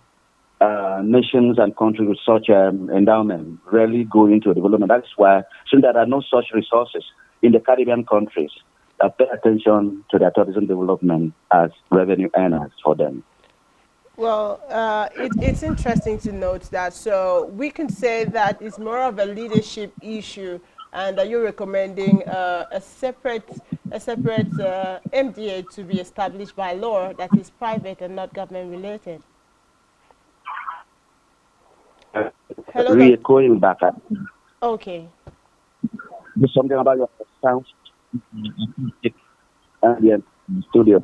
nations and countries with such endowment rarely go into development. That's why, since there are no such resources in the Caribbean countries, pay attention to their tourism development as revenue earners for them. Well, it's interesting to note that. So we can say that it's more of a leadership issue, and that you're recommending a separate MDA to be established by law that is private and not government related. Hello. Re-echoing back. Okay. Do something about your sound and the studio.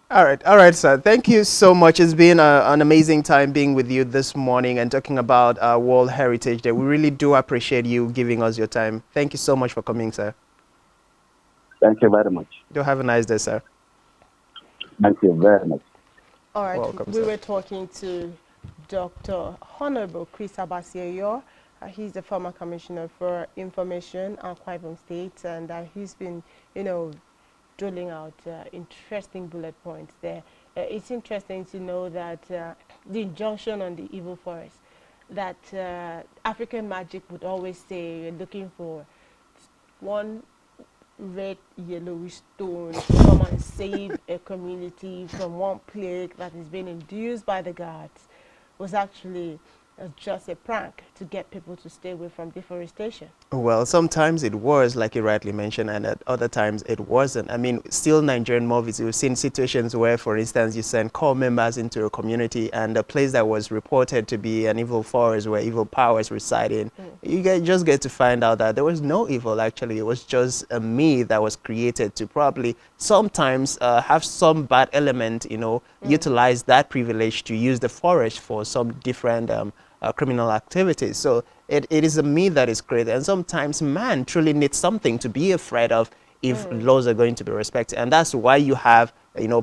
All right, sir. Thank you so much. It's been an amazing time being with you this morning and talking about World Heritage Day. We really do appreciate you giving us your time. Thank you so much for coming, sir. Thank you very much. Do have a nice day, sir. Thank you very much. All right. Welcome, we sir. were talking to Dr. Honorable Chris Abasieyo. He's the former commissioner for information at Akwa Ibom State, and he's been, drilling out interesting bullet points there. It's interesting to know that the injunction on the evil forest, that African magic would always say you're looking for one red yellowish stone to come and save a community from one plague that is being induced by the gods, was actually just a prank to get people to stay away from deforestation. Well, sometimes it was, like you rightly mentioned, and at other times it wasn't. I mean, still Nigerian movies, we've seen situations where, for instance, you send core members into a community and a place that was reported to be an evil forest where evil powers reside in, you just get to find out that there was no evil, actually. It was just a myth that was created to probably sometimes have some bad element, utilize that privilege to use the forest for some different criminal activities. So it is a myth that is created, and sometimes man truly needs something to be afraid of if laws are going to be respected, and that's why you have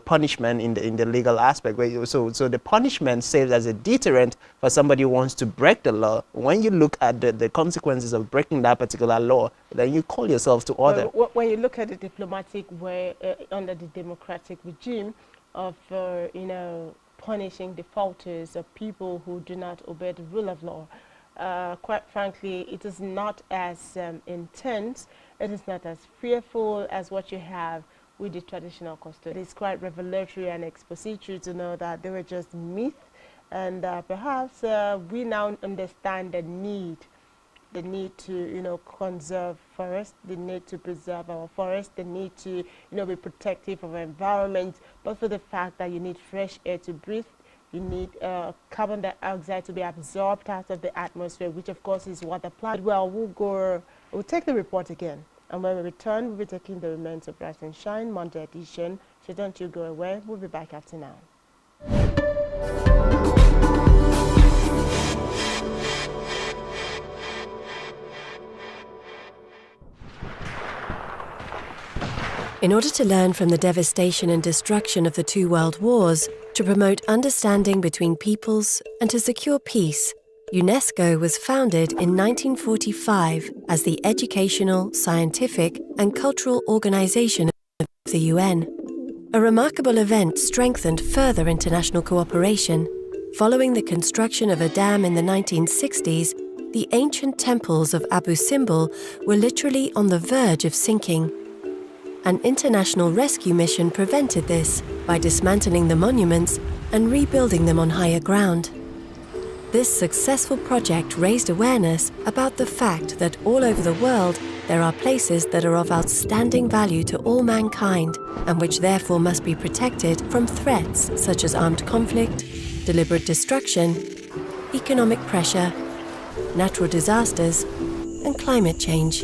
punishment in the legal aspect. So the punishment serves as a deterrent for somebody who wants to break the law. When you look at the consequences of breaking that particular law, then you call yourself to order. When you look at the diplomatic way under the democratic regime of punishing defaulters or people who do not obey the rule of law, quite frankly, it is not as intense, it is not as fearful as what you have with the traditional custody. It's quite revelatory and expository to know that they were just myths, and perhaps we now understand the need to conserve forest, the need to preserve our forest, the need to be protective of our environment, but for the fact that you need fresh air to breathe, you need carbon dioxide to be absorbed out of the atmosphere, which of course is what the plant. Well, we'll take the report again, and when we return, we'll be taking the remains of Rise and Shine Monday edition. So don't you go away. We'll be back after now. In order to learn from the devastation and destruction of the two world wars, to promote understanding between peoples, and to secure peace, UNESCO was founded in 1945 as the Educational, Scientific and Cultural Organization of the UN. A remarkable event strengthened further international cooperation. Following the construction of a dam in the 1960s, the ancient temples of Abu Simbel were literally on the verge of sinking. An international rescue mission prevented this by dismantling the monuments and rebuilding them on higher ground. This successful project raised awareness about the fact that all over the world there are places that are of outstanding value to all mankind and which therefore must be protected from threats such as armed conflict, deliberate destruction, economic pressure, natural disasters, and climate change.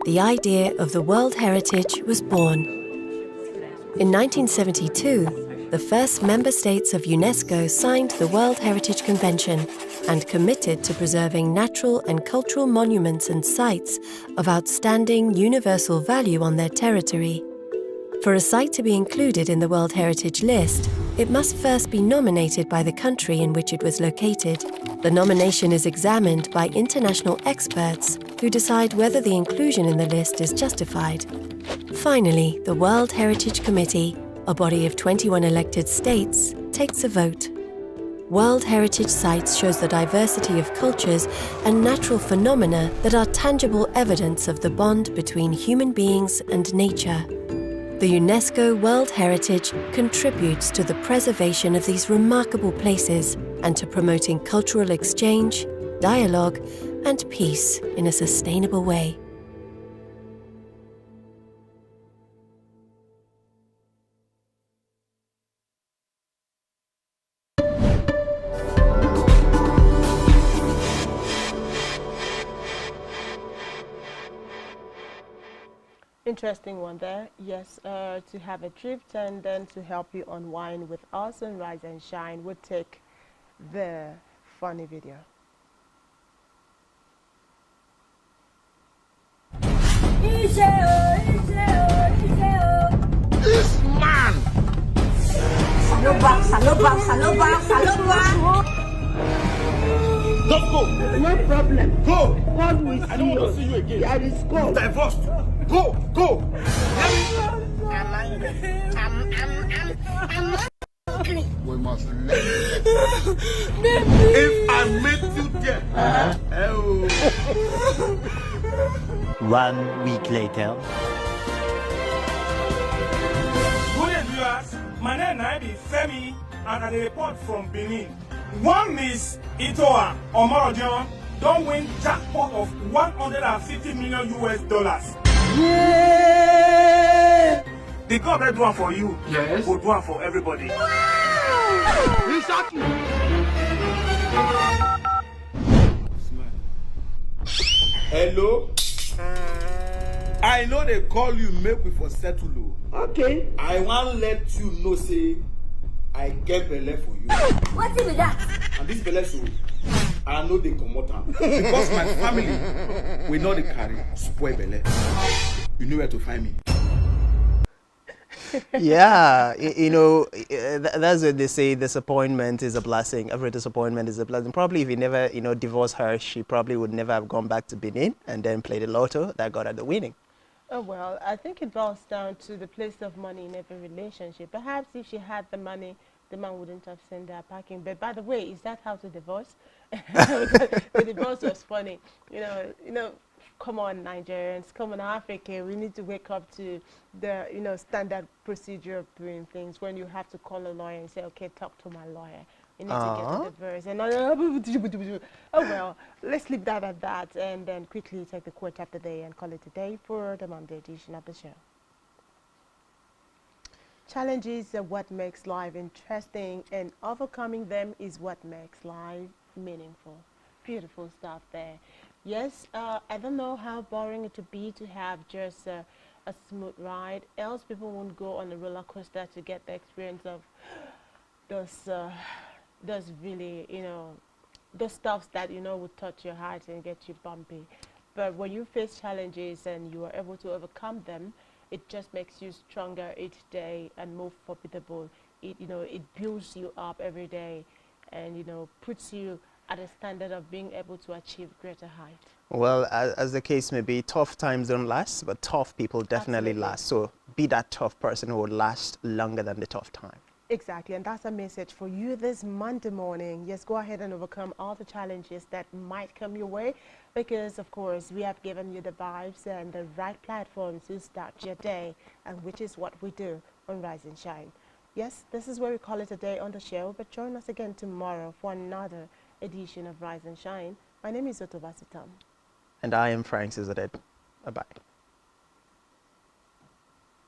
The idea of the World Heritage was born. In 1972, the first member states of UNESCO signed the World Heritage Convention and committed to preserving natural and cultural monuments and sites of outstanding universal value on their territory. For a site to be included in the World Heritage List, it must first be nominated by the country in which it was located. The nomination is examined by international experts who decide whether the inclusion in the list is justified. Finally, the World Heritage Committee, a body of 21 elected states, takes a vote. World Heritage Sites shows the diversity of cultures and natural phenomena that are tangible evidence of the bond between human beings and nature. The UNESCO World Heritage contributes to the preservation of these remarkable places and to promoting cultural exchange, dialogue, and peace in a sustainable way. Interesting one there. Yes, to have a drift and then to help you unwind with us on Rise and Shine, we'll take the funny video. This man! Don't go! No problem. Go! God will see you. I don't want to see you again. There is God. Divorced. Go! Go! We must let if I met you there. 1 week later. Good viewers, my name is Femi and I report from Benin. One Miss Itoa Omorojon don't win jackpot of $150 million US. Yeah! The government do one for you. Yes. Will do one for everybody. Wow! Exactly. Hello? I know they call you make we for settle. Okay. I want let you know say I get belle for you. What's it with that? And this belle so I know they come out because my family will not carry spoil belle. You know where to find me. Yeah, you know, that's what they say, disappointment is a blessing. Every disappointment is a blessing. Probably if he never, divorced her, she probably would never have gone back to Benin and then played the lotto that got her the winning. Oh, well, I think it boils down to the place of money in every relationship. Perhaps if she had the money, the man wouldn't have sent her packing. But by the way, is that how to divorce? The divorce was funny. You know, come on, Nigerians, come on, Africa. We need to wake up to the, standard procedure of doing things when you have to call a lawyer and say, okay, talk to my lawyer. You need to get a divorce. And oh, well, let's leave that at that and then quickly take the quote of the day and call it a day for the Monday edition of the show. Challenges are what makes life interesting, and overcoming them is what makes life meaningful. Beautiful stuff there. Yes, I don't know how boring it would be to have just a smooth ride, else people won't go on a roller coaster to get the experience of those really, those stuffs that, would touch your heart and get you bumpy. But when you face challenges and you are able to overcome them, it just makes you stronger each day and more formidable. It builds you up every day and, puts you at a standard of being able to achieve greater height. Well, as the case may be, tough times don't last, but tough people definitely last. So be that tough person who would last longer than the tough time. Exactly, and that's a message for you this Monday morning. Yes, go ahead and overcome all the challenges that might come your way because, of course, we have given you the vibes and the right platform to start your day, and which is what we do on Rise and Shine. Yes, this is where we call it a day on the show, but join us again tomorrow for another edition of Rise and Shine. My name is Otto Basitam. And I am Frank Cizadet. Bye-bye.